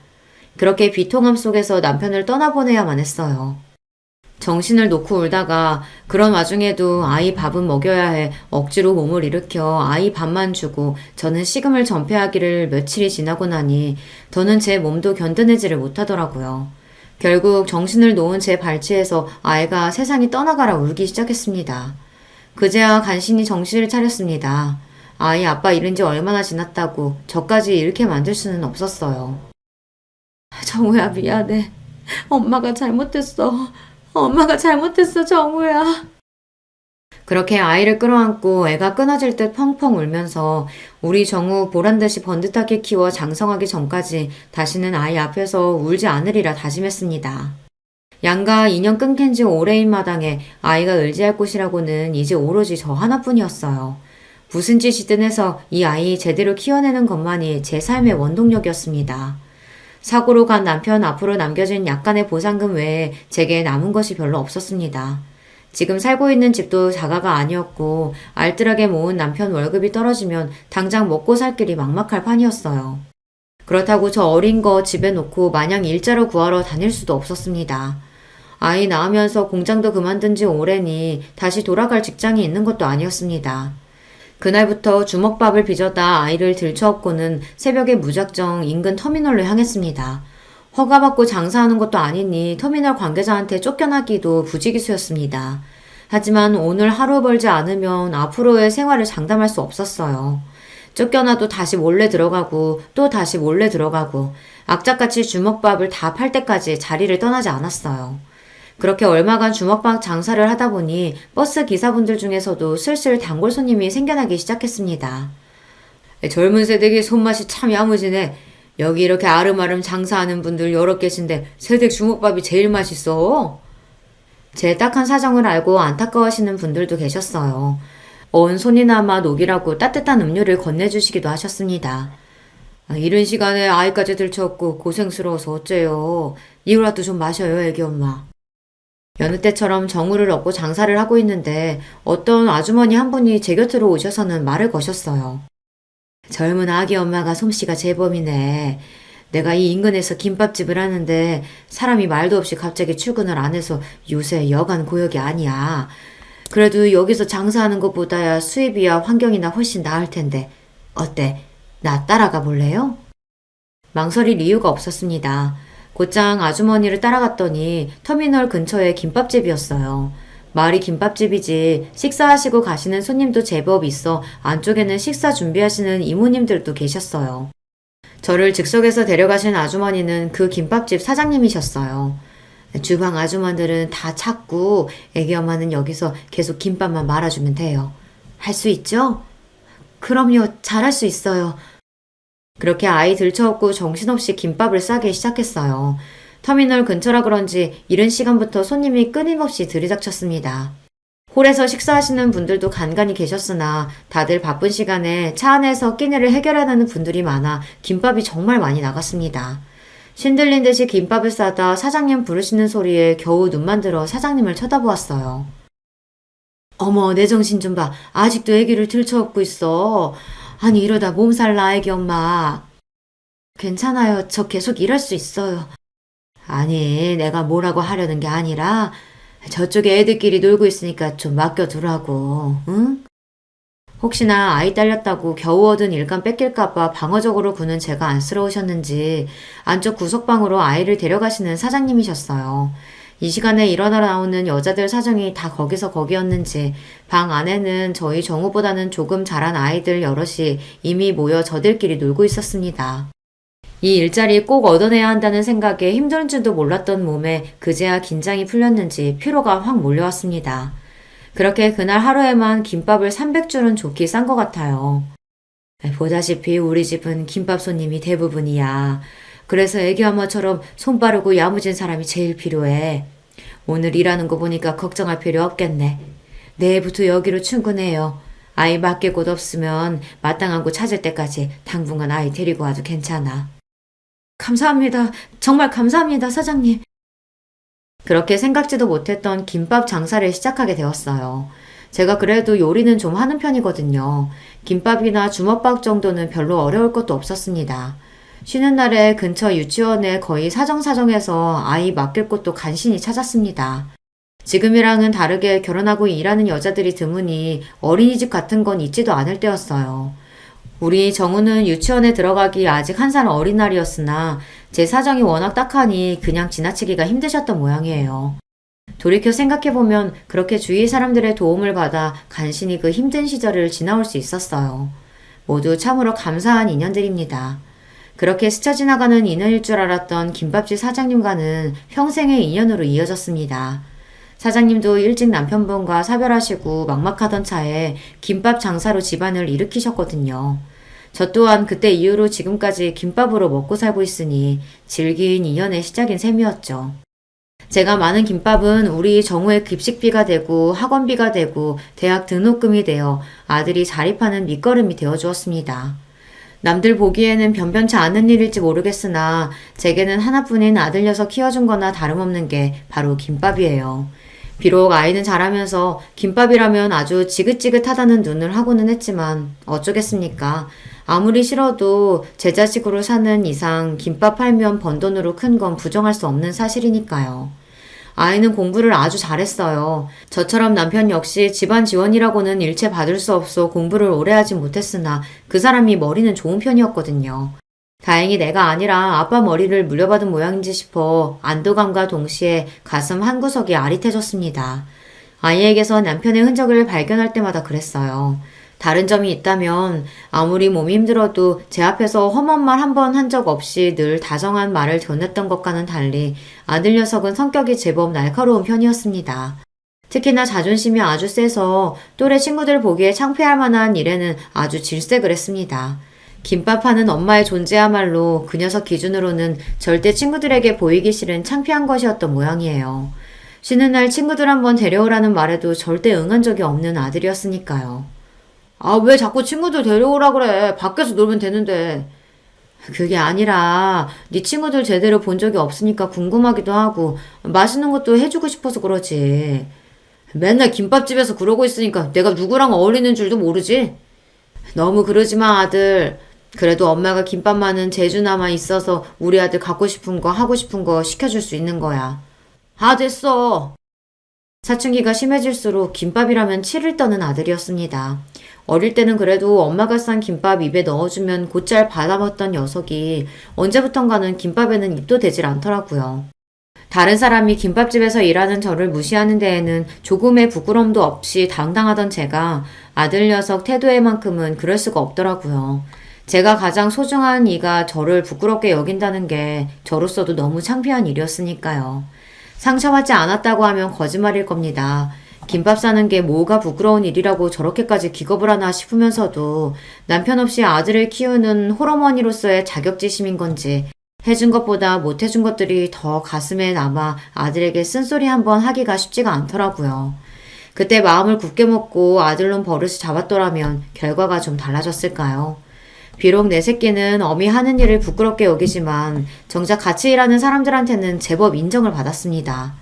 그렇게 비통함 속에서 남편을 떠나보내야만 했어요. 정신을 놓고 울다가 그런 와중에도 아이 밥은 먹여야 해 억지로 몸을 일으켜 아이 밥만 주고 저는 식음을 전폐하기를 며칠이 지나고 나니 더는 제 몸도 견뎌내지를 못하더라고요. 결국 정신을 놓은 제 발치에서 아이가 세상이 떠나가라 울기 시작했습니다. 그제야 간신히 정신을 차렸습니다. 아이 아빠 잃은 지 얼마나 지났다고 저까지 잃게 만들 수는 없었어요. 정우야 미안해. 엄마가 잘못했어. 엄마가 잘못했어, 정우야. 그렇게 아이를 끌어안고 애가 끊어질 듯 펑펑 울면서 우리 정우 보란듯이 번듯하게 키워 장성하기 전까지 다시는 아이 앞에서 울지 않으리라 다짐했습니다. 양가 인연 끊긴 지 오래인 마당에 아이가 의지할 곳이라고는 이제 오로지 저 하나뿐이었어요. 무슨 짓이든 해서 이 아이 제대로 키워내는 것만이 제 삶의 원동력이었습니다. 사고로 간 남편 앞으로 남겨진 약간의 보상금 외에 제게 남은 것이 별로 없었습니다. 지금 살고 있는 집도 자가가 아니었고 알뜰하게 모은 남편 월급이 떨어지면 당장 먹고 살 길이 막막할 판이었어요. 그렇다고 저 어린 거 집에 놓고 마냥 일자로 구하러 다닐 수도 없었습니다. 아이 낳으면서 공장도 그만둔 지 오래니 다시 돌아갈 직장이 있는 것도 아니었습니다. 그날부터 주먹밥을 빚어다 아이를 들쳐업고는 새벽에 무작정 인근 터미널로 향했습니다. 허가받고 장사하는 것도 아니니 터미널 관계자한테 쫓겨나기도 부지기수였습니다. 하지만 오늘 하루 벌지 않으면 앞으로의 생활을 장담할 수 없었어요. 쫓겨나도 다시 몰래 들어가고 또 다시 몰래 들어가고 악착같이 주먹밥을 다 팔 때까지 자리를 떠나지 않았어요. 그렇게 얼마간 주먹밥 장사를 하다 보니 버스 기사분들 중에서도 슬슬 단골 손님이 생겨나기 시작했습니다. 젊은 세대기 손맛이 참 야무지네. 여기 이렇게 아름아름 장사하는 분들 여러 계신데 세댁 주먹밥이 제일 맛있어. 제 딱한 사정을 알고 안타까워하시는 분들도 계셨어요. 온 손이나마 녹이라고 따뜻한 음료를 건네주시기도 하셨습니다. 이른 시간에 아이까지 들쳐업고 고생스러워서 어째요. 이거라도 좀 마셔요, 애기 엄마. 여느 때처럼 정우를 얻고 장사를 하고 있는데 어떤 아주머니 한 분이 제 곁으로 오셔서는 말을 거셨어요. 젊은 아기 엄마가 솜씨가 제법이네. 내가 이 인근에서 김밥집을 하는데 사람이 말도 없이 갑자기 출근을 안 해서 요새 여간 고역이 아니야. 그래도 여기서 장사하는 것보다야 수입이야 환경이나 훨씬 나을 텐데 어때? 나 따라가 볼래요? 망설일 이유가 없었습니다. 곧장 아주머니를 따라갔더니 터미널 근처에 김밥집이었어요. 말이 김밥집이지 식사하시고 가시는 손님도 제법 있어 안쪽에는 식사 준비하시는 이모님들도 계셨어요. 저를 즉석에서 데려가신 아주머니는 그 김밥집 사장님이셨어요. 주방 아주머니들은 다 찾고 애기 엄마는 여기서 계속 김밥만 말아주면 돼요. 할 수 있죠? 그럼요, 잘할 수 있어요. 그렇게 아이 들쳐업고 정신없이 김밥을 싸기 시작했어요. 터미널 근처라 그런지 이른 시간부터 손님이 끊임없이 들이닥쳤습니다. 홀에서 식사하시는 분들도 간간히 계셨으나 다들 바쁜 시간에 차 안에서 끼니를 해결하는 분들이 많아 김밥이 정말 많이 나갔습니다. 신들린 듯이 김밥을 싸다 사장님 부르시는 소리에 겨우 눈만 들어 사장님을 쳐다보았어요. 어머, 내 정신 좀 봐. 아직도 애기를 들쳐업고 있어. 아니, 이러다 몸살 나, 애기 엄마. 괜찮아요. 저 계속 일할 수 있어요. 아니, 내가 뭐라고 하려는 게 아니라 저쪽에 애들끼리 놀고 있으니까 좀 맡겨두라고, 응? 혹시나 아이 딸렸다고 겨우 얻은 일감 뺏길까봐 방어적으로 구는 제가 안쓰러우셨는지 안쪽 구석방으로 아이를 데려가시는 사장님이셨어요. 이 시간에 일어나 나오는 여자들 사정이 다 거기서 거기였는지 방 안에는 저희 정우보다는 조금 자란 아이들 여럿이 이미 모여 저들끼리 놀고 있었습니다. 이 일자리 꼭 얻어내야 한다는 생각에 힘든 줄도 몰랐던 몸에 그제야 긴장이 풀렸는지 피로가 확 몰려왔습니다. 그렇게 그날 하루에만 김밥을 300줄은 좋게 싼 것 같아요. 보다시피 우리 집은 김밥 손님이 대부분이야. 그래서 애기 엄마처럼 손 빠르고 야무진 사람이 제일 필요해. 오늘 일하는 거 보니까 걱정할 필요 없겠네. 내일부터 여기로 출근해요. 아이 맡길 곳 없으면 마땅한 곳 찾을 때까지 당분간 아이 데리고 와도 괜찮아. 감사합니다. 정말 감사합니다, 사장님. 그렇게 생각지도 못했던 김밥 장사를 시작하게 되었어요. 제가 그래도 요리는 좀 하는 편이거든요. 김밥이나 주먹밥 정도는 별로 어려울 것도 없었습니다. 쉬는 날에 근처 유치원에 거의 사정사정해서 아이 맡길 곳도 간신히 찾았습니다. 지금이랑은 다르게 결혼하고 일하는 여자들이 드무니 어린이집 같은 건 있지도 않을 때였어요. 우리 정우는 유치원에 들어가기 아직 1살 어린 날이었으나 제 사정이 워낙 딱하니 그냥 지나치기가 힘드셨던 모양이에요. 돌이켜 생각해보면 그렇게 주위 사람들의 도움을 받아 간신히 그 힘든 시절을 지나올 수 있었어요. 모두 참으로 감사한 인연들입니다. 그렇게 스쳐 지나가는 인연일 줄 알았던 김밥집 사장님과는 평생의 인연으로 이어졌습니다. 사장님도 일찍 남편분과 사별하시고 막막하던 차에 김밥 장사로 집안을 일으키셨거든요. 저 또한 그때 이후로 지금까지 김밥으로 먹고 살고 있으니 질긴 인연의 시작인 셈이었죠. 제가 많은 김밥은 우리 정우의 급식비가 되고 학원비가 되고 대학 등록금이 되어 아들이 자립하는 밑거름이 되어 주었습니다. 남들 보기에는 변변치 않은 일일지 모르겠으나 제게는 하나뿐인 아들 녀석 키워준 거나 다름없는 게 바로 김밥이에요. 비록 아이는 자라면서 김밥이라면 아주 지긋지긋하다는 눈을 하고는 했지만 어쩌겠습니까? 아무리 싫어도 제 자식으로 사는 이상 김밥 팔면 번 돈으로 큰 건 부정할 수 없는 사실이니까요. 아이는 공부를 아주 잘했어요. 저처럼 남편 역시 집안 지원이라고는 일체 받을 수 없어 공부를 오래 하지 못했으나 그 사람이 머리는 좋은 편이었거든요. 다행히 내가 아니라 아빠 머리를 물려받은 모양인지 싶어 안도감과 동시에 가슴 한구석이 아릿해졌습니다. 아이에게서 남편의 흔적을 발견할 때마다 그랬어요. 다른 점이 있다면 아무리 몸이 힘들어도 제 앞에서 험한 말 한 번 한 적 없이 늘 다정한 말을 전했던 것과는 달리 아들 녀석은 성격이 제법 날카로운 편이었습니다. 특히나 자존심이 아주 세서 또래 친구들 보기에 창피할 만한 일에는 아주 질색을 했습니다. 김밥 하는 엄마의 존재야말로 그 녀석 기준으로는 절대 친구들에게 보이기 싫은 창피한 것이었던 모양이에요. 쉬는 날 친구들 한번 데려오라는 말에도 절대 응한 적이 없는 아들이었으니까요. 아, 왜 자꾸 친구들 데려오라 그래? 밖에서 놀면 되는데. 그게 아니라 네 친구들 제대로 본 적이 없으니까 궁금하기도 하고 맛있는 것도 해주고 싶어서 그러지. 맨날 김밥집에서 그러고 있으니까 내가 누구랑 어울리는 줄도 모르지? 너무 그러지 마, 아들. 그래도 엄마가 김밥만은 재주나마 있어서 우리 아들 갖고 싶은 거 하고 싶은 거 시켜줄 수 있는 거야. 아, 됐어. 사춘기가 심해질수록 김밥이라면 치를 떠는 아들이었습니다. 어릴 때는 그래도 엄마가 싼 김밥 입에 넣어주면 곧잘 받아먹던 녀석이 언제부턴가는 김밥에는 입도 대질 않더라고요. 다른 사람이 김밥집에서 일하는 저를 무시하는 데에는 조금의 부끄러움도 없이 당당하던 제가 아들 녀석 태도에만큼은 그럴 수가 없더라고요. 제가 가장 소중한 이가 저를 부끄럽게 여긴다는 게 저로서도 너무 창피한 일이었으니까요. 상처받지 않았다고 하면 거짓말일 겁니다. 김밥 싸는 게 뭐가 부끄러운 일이라고 저렇게까지 기겁을 하나 싶으면서도 남편 없이 아들을 키우는 홀어머니로서의 자격지심인 건지 해준 것보다 못해준 것들이 더 가슴에 남아 아들에게 쓴소리 한번 하기가 쉽지가 않더라고요. 그때 마음을 굳게 먹고 아들놈 버릇을 잡았더라면 결과가 좀 달라졌을까요? 비록 내 새끼는 어미 하는 일을 부끄럽게 여기지만 정작 같이 일하는 사람들한테는 제법 인정을 받았습니다.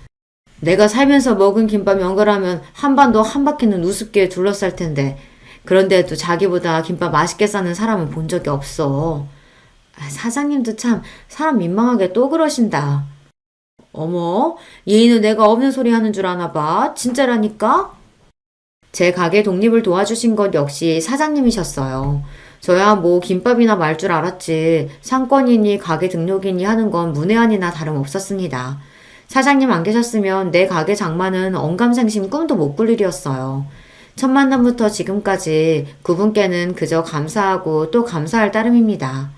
내가 살면서 먹은 김밥 연결하면 한반도 한 바퀴는 우습게 둘러쌀 텐데 그런데도 자기보다 김밥 맛있게 싸는 사람은 본 적이 없어. 사장님도 참 사람 민망하게 또 그러신다. 어머, 얘는 내가 없는 소리 하는 줄 아나 봐. 진짜라니까? 제 가게 독립을 도와주신 것 역시 사장님이셨어요. 저야 뭐 김밥이나 말 줄 알았지 상권이니 가게 등록이니 하는 건 문외한이나 다름없었습니다. 사장님 안 계셨으면 내 가게 장만은 언감생심 꿈도 못 꿀 일이었어요. 첫 만남부터 지금까지 그분께는 그저 감사하고 또 감사할 따름입니다.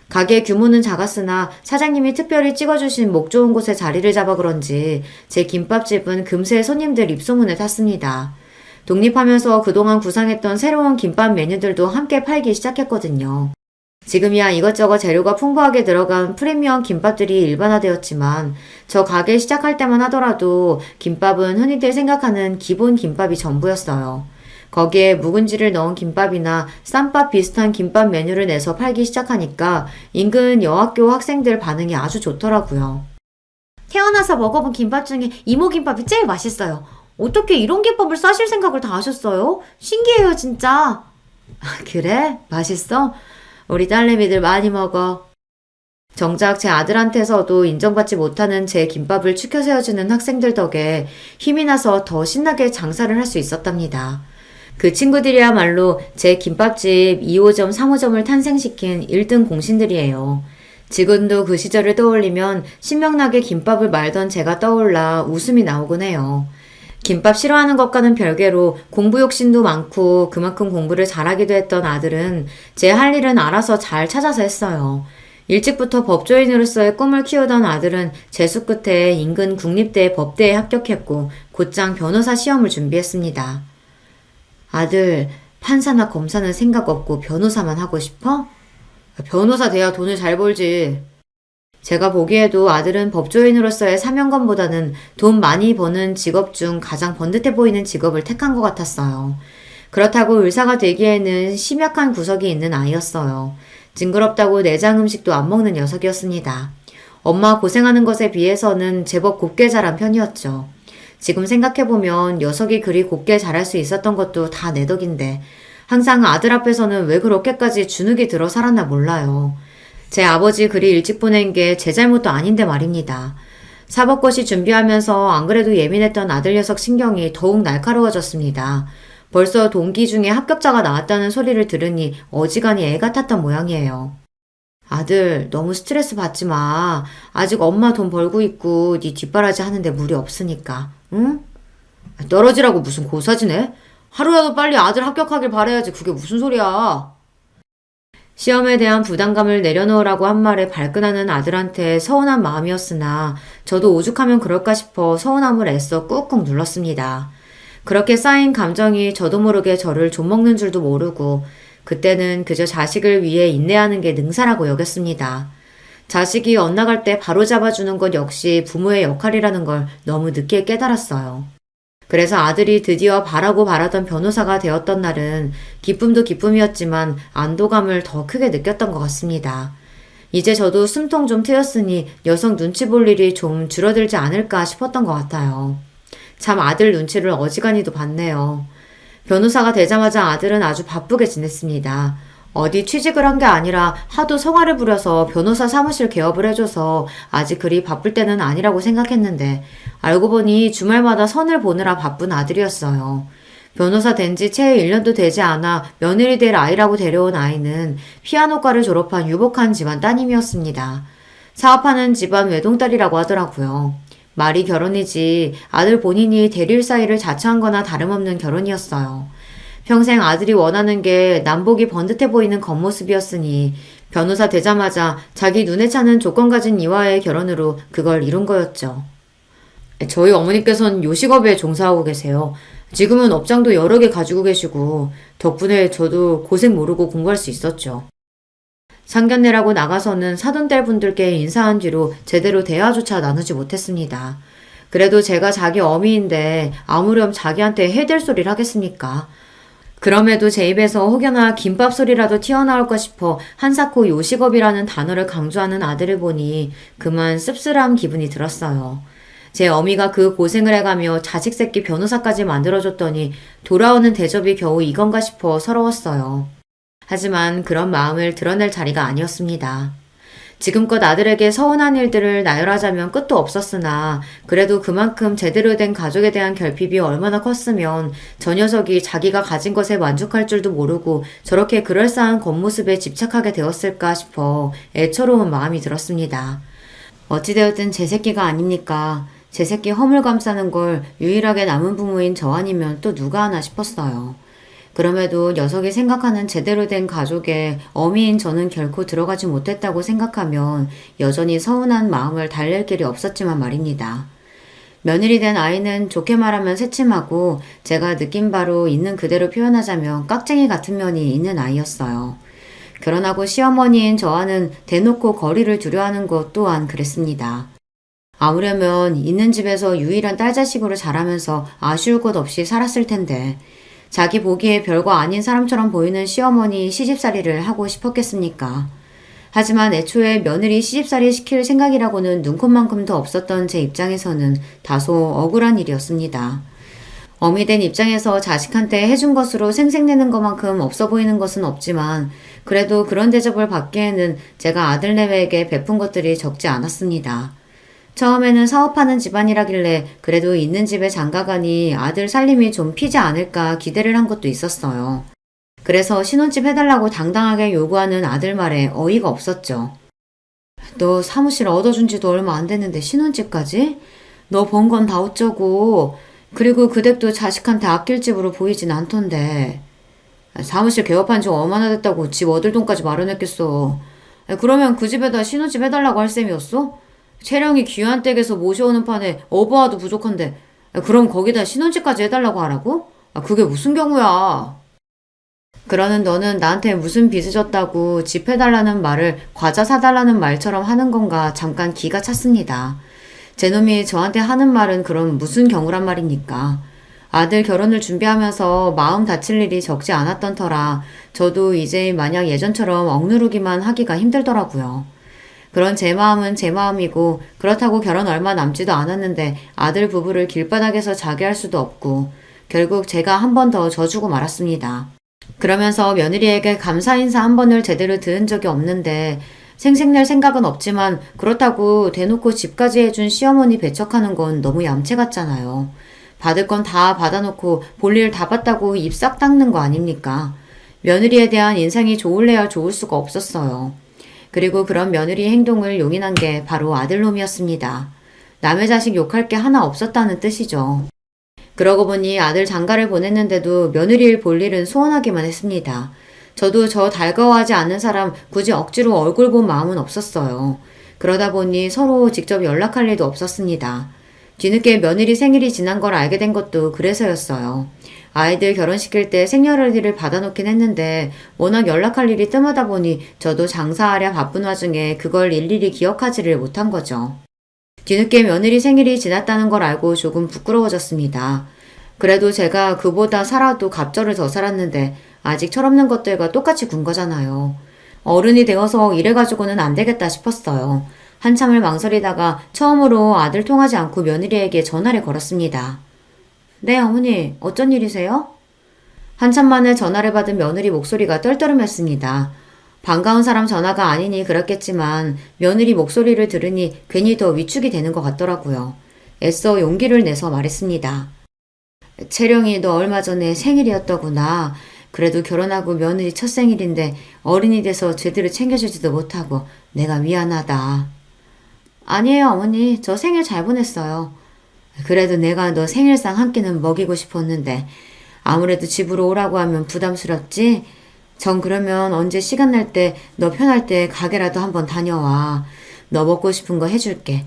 가게 규모는 작았으나 사장님이 특별히 찍어주신 목 좋은 곳에 자리를 잡아 그런지 제 김밥집은 금세 손님들 입소문을 탔습니다. 독립하면서 그동안 구상했던 새로운 김밥 메뉴들도 함께 팔기 시작했거든요. 지금이야 이것저것 재료가 풍부하게 들어간 프리미엄 김밥들이 일반화되었지만 저 가게 시작할 때만 하더라도 김밥은 흔히들 생각하는 기본 김밥이 전부였어요. 거기에 묵은지를 넣은 김밥이나 쌈밥 비슷한 김밥 메뉴를 내서 팔기 시작하니까 인근 여학교 학생들 반응이 아주 좋더라고요. 태어나서 먹어본 김밥 중에 이모김밥이 제일 맛있어요. 어떻게 이런 김밥을 싸실 생각을 다 하셨어요? 신기해요, 진짜. 그래? 맛있어? 우리 딸내미들 많이 먹어. 정작 제 아들한테서도 인정받지 못하는 제 김밥을 추켜 세워주는 학생들 덕에 힘이 나서 더 신나게 장사를 할 수 있었답니다. 그 친구들이야말로 제 김밥집 2호점, 3호점을 탄생시킨 1등 공신들이에요. 지금도 그 시절을 떠올리면 신명나게 김밥을 말던 제가 떠올라 웃음이 나오곤 해요. 김밥 싫어하는 것과는 별개로 공부 욕심도 많고 그만큼 공부를 잘하기도 했던 아들은 제 할 일은 알아서 잘 찾아서 했어요. 일찍부터 법조인으로서의 꿈을 키우던 아들은 재수 끝에 인근 국립대 법대에 합격했고 곧장 변호사 시험을 준비했습니다. 아들, 판사나 검사는 생각 없고 변호사만 하고 싶어? 변호사 돼야 돈을 잘 벌지. 제가 보기에도 아들은 법조인으로서의 사명감보다는 돈 많이 버는 직업 중 가장 번듯해 보이는 직업을 택한 것 같았어요. 그렇다고 의사가 되기에는 심약한 구석이 있는 아이였어요. 징그럽다고 내장 음식도 안 먹는 녀석이었습니다. 엄마 고생하는 것에 비해서는 제법 곱게 자란 편이었죠. 지금 생각해보면 녀석이 그리 곱게 자랄 수 있었던 것도 다 내 덕인데 항상 아들 앞에서는 왜 그렇게까지 주눅이 들어 살았나 몰라요. 제 아버지 그리 일찍 보낸 게 제 잘못도 아닌데 말입니다. 사법고시 준비하면서 안 그래도 예민했던 아들 녀석 신경이 더욱 날카로워졌습니다. 벌써 동기 중에 합격자가 나왔다는 소리를 들으니 어지간히 애가 탔던 모양이에요. 아들, 너무 스트레스 받지 마. 아직 엄마 돈 벌고 있고 네 뒷바라지 하는데 무리 없으니까. 응? 떨어지라고 무슨 고사지네? 하루라도 빨리 아들 합격하길 바라야지. 그게 무슨 소리야. 시험에 대한 부담감을 내려놓으라고 한 말에 발끈하는 아들한테 서운한 마음이었으나 저도 오죽하면 그럴까 싶어 서운함을 애써 꾹꾹 눌렀습니다. 그렇게 쌓인 감정이 저도 모르게 저를 좀먹는 줄도 모르고 그때는 그저 자식을 위해 인내하는 게 능사라고 여겼습니다. 자식이 엇나갈 때 바로 잡아주는 것 역시 부모의 역할이라는 걸 너무 늦게 깨달았어요. 그래서 아들이 드디어 바라고 바라던 변호사가 되었던 날은 기쁨도 기쁨이었지만 안도감을 더 크게 느꼈던 것 같습니다. 이제 저도 숨통 좀 트였으니 녀석 눈치 볼 일이 좀 줄어들지 않을까 싶었던 것 같아요. 참 아들 눈치를 어지간히도 봤네요. 변호사가 되자마자 아들은 아주 바쁘게 지냈습니다. 어디 취직을 한 게 아니라 하도 성화를 부려서 변호사 사무실 개업을 해줘서 아직 그리 바쁠 때는 아니라고 생각했는데 알고 보니 주말마다 선을 보느라 바쁜 아들이었어요. 변호사 된 지 채 1년도 되지 않아 며느리 될 아이라고 데려온 아이는 피아노과를 졸업한 유복한 집안 따님이었습니다. 사업하는 집안 외동딸이라고 하더라고요. 말이 결혼이지 아들 본인이 대릴 사이를 자처한 거나 다름없는 결혼이었어요. 평생 아들이 원하는 게 남복이 번듯해 보이는 겉모습이었으니 변호사 되자마자 자기 눈에 차는 조건 가진 이와의 결혼으로 그걸 이룬 거였죠. 저희 어머니께서는 요식업에 종사하고 계세요. 지금은 업장도 여러 개 가지고 계시고 덕분에 저도 고생 모르고 공부할 수 있었죠. 상견례라고 나가서는 사돈딸 분들께 인사한 뒤로 제대로 대화조차 나누지 못했습니다. 그래도 제가 자기 어미인데 아무렴 자기한테 해댈 소리를 하겠습니까? 그럼에도 제 입에서 혹여나 김밥 소리라도 튀어나올까 싶어 한사코 요식업이라는 단어를 강조하는 아들을 보니 그만 씁쓸한 기분이 들었어요. 제 어미가 그 고생을 해가며 자식 새끼 변호사까지 만들어줬더니 돌아오는 대접이 겨우 이건가 싶어 서러웠어요. 하지만 그런 마음을 드러낼 자리가 아니었습니다. 지금껏 아들에게 서운한 일들을 나열하자면 끝도 없었으나 그래도 그만큼 제대로 된 가족에 대한 결핍이 얼마나 컸으면 저 녀석이 자기가 가진 것에 만족할 줄도 모르고 저렇게 그럴싸한 겉모습에 집착하게 되었을까 싶어 애처로운 마음이 들었습니다. 어찌되었든 제 새끼가 아닙니까? 제 새끼 허물 감싸는 걸 유일하게 남은 부모인 저 아니면 또 누가 하나 싶었어요. 그럼에도 녀석이 생각하는 제대로 된 가족에 어미인 저는 결코 들어가지 못했다고 생각하면 여전히 서운한 마음을 달랠 길이 없었지만 말입니다. 며느리 된 아이는 좋게 말하면 새침하고 제가 느낀 바로 있는 그대로 표현하자면 깍쟁이 같은 면이 있는 아이였어요. 결혼하고 시어머니인 저와는 대놓고 거리를 두려워하는 것 또한 그랬습니다. 아무려면 있는 집에서 유일한 딸 자식으로 자라면서 아쉬울 것 없이 살았을 텐데 자기 보기에 별거 아닌 사람처럼 보이는 시어머니 시집살이를 하고 싶었겠습니까? 하지만 애초에 며느리 시집살이 시킬 생각이라고는 눈꼽만큼도 없었던 제 입장에서는 다소 억울한 일이었습니다. 어미 된 입장에서 자식한테 해준 것으로 생색내는 것만큼 없어 보이는 것은 없지만 그래도 그런 대접을 받기에는 제가 아들내외에게 베푼 것들이 적지 않았습니다. 처음에는 사업하는 집안이라길래 그래도 있는 집에 장가가니 아들 살림이 좀 피지 않을까 기대를 한 것도 있었어요. 그래서 신혼집 해달라고 당당하게 요구하는 아들 말에 어이가 없었죠. 너 사무실 얻어준 지도 얼마 안 됐는데 신혼집까지? 너 번 건 다 어쩌고. 그리고 그 댁도 자식한테 아낄 집으로 보이진 않던데. 사무실 개업한 지 얼마나 됐다고 집 얻을 돈까지 마련했겠어. 그러면 그 집에다 신혼집 해달라고 할 셈이었어? 채령이 귀한 댁에서 모셔오는 판에 어부와도 부족한데 그럼 거기다 신혼집까지 해달라고 하라고? 그게 무슨 경우야. 그러는 너는 나한테 무슨 빚을 졌다고 집 해달라는 말을 과자 사달라는 말처럼 하는 건가 잠깐 기가 찼습니다. 제 놈이 저한테 하는 말은 그럼 무슨 경우란 말입니까? 아들 결혼을 준비하면서 마음 다칠 일이 적지 않았던 터라 저도 이제 마냥 예전처럼 억누르기만 하기가 힘들더라고요. 그런 제 마음은 제 마음이고 그렇다고 결혼 얼마 남지도 않았는데 아들 부부를 길바닥에서 자게 할 수도 없고 결국 제가 한 번 더 져주고 말았습니다. 그러면서 며느리에게 감사 인사 한 번을 제대로 들은 적이 없는데 생색낼 생각은 없지만 그렇다고 대놓고 집까지 해준 시어머니 배척하는 건 너무 얌체 같잖아요. 받을 건 다 받아놓고 볼일 다 봤다고 입 싹 닦는 거 아닙니까? 며느리에 대한 인상이 좋을래야 좋을 수가 없었어요. 그리고 그런 며느리 행동을 용인한 게 바로 아들놈이었습니다. 남의 자식 욕할 게 하나 없었다는 뜻이죠. 그러고 보니 아들 장가를 보냈는데도 며느리를 볼 일은 소원하기만 했습니다. 저도 저 달가워하지 않는 사람 굳이 억지로 얼굴 본 마음은 없었어요. 그러다 보니 서로 직접 연락할 일도 없었습니다. 뒤늦게 며느리 생일이 지난 걸 알게 된 것도 그래서였어요. 아이들 결혼시킬 때 생년월일을 받아놓긴 했는데 워낙 연락할 일이 뜸하다 보니 저도 장사하랴 바쁜 와중에 그걸 일일이 기억하지를 못한 거죠. 뒤늦게 며느리 생일이 지났다는 걸 알고 조금 부끄러워졌습니다. 그래도 제가 그보다 살아도 갑절을 더 살았는데 아직 철없는 것들과 똑같이 군 거잖아요. 어른이 되어서 이래가지고는 안 되겠다 싶었어요. 한참을 망설이다가 처음으로 아들 통하지 않고 며느리에게 전화를 걸었습니다. 네, 어머니, 어쩐 일이세요? 한참 만에 전화를 받은 며느리 목소리가 떨떠름했습니다. 반가운 사람 전화가 아니니 그렇겠지만 며느리 목소리를 들으니 괜히 더 위축이 되는 것 같더라고요. 애써 용기를 내서 말했습니다. 채령이 너 얼마 전에 생일이었더구나. 그래도 결혼하고 며느리 첫 생일인데 어른이 돼서 제대로 챙겨주지도 못하고 내가 미안하다. 아니에요, 어머니. 저 생일 잘 보냈어요. 그래도 내가 너 생일상 한 끼는 먹이고 싶었는데 아무래도 집으로 오라고 하면 부담스럽지? 전 그러면 언제 시간 날 때 너 편할 때 가게라도 한번 다녀와. 너 먹고 싶은 거 해줄게.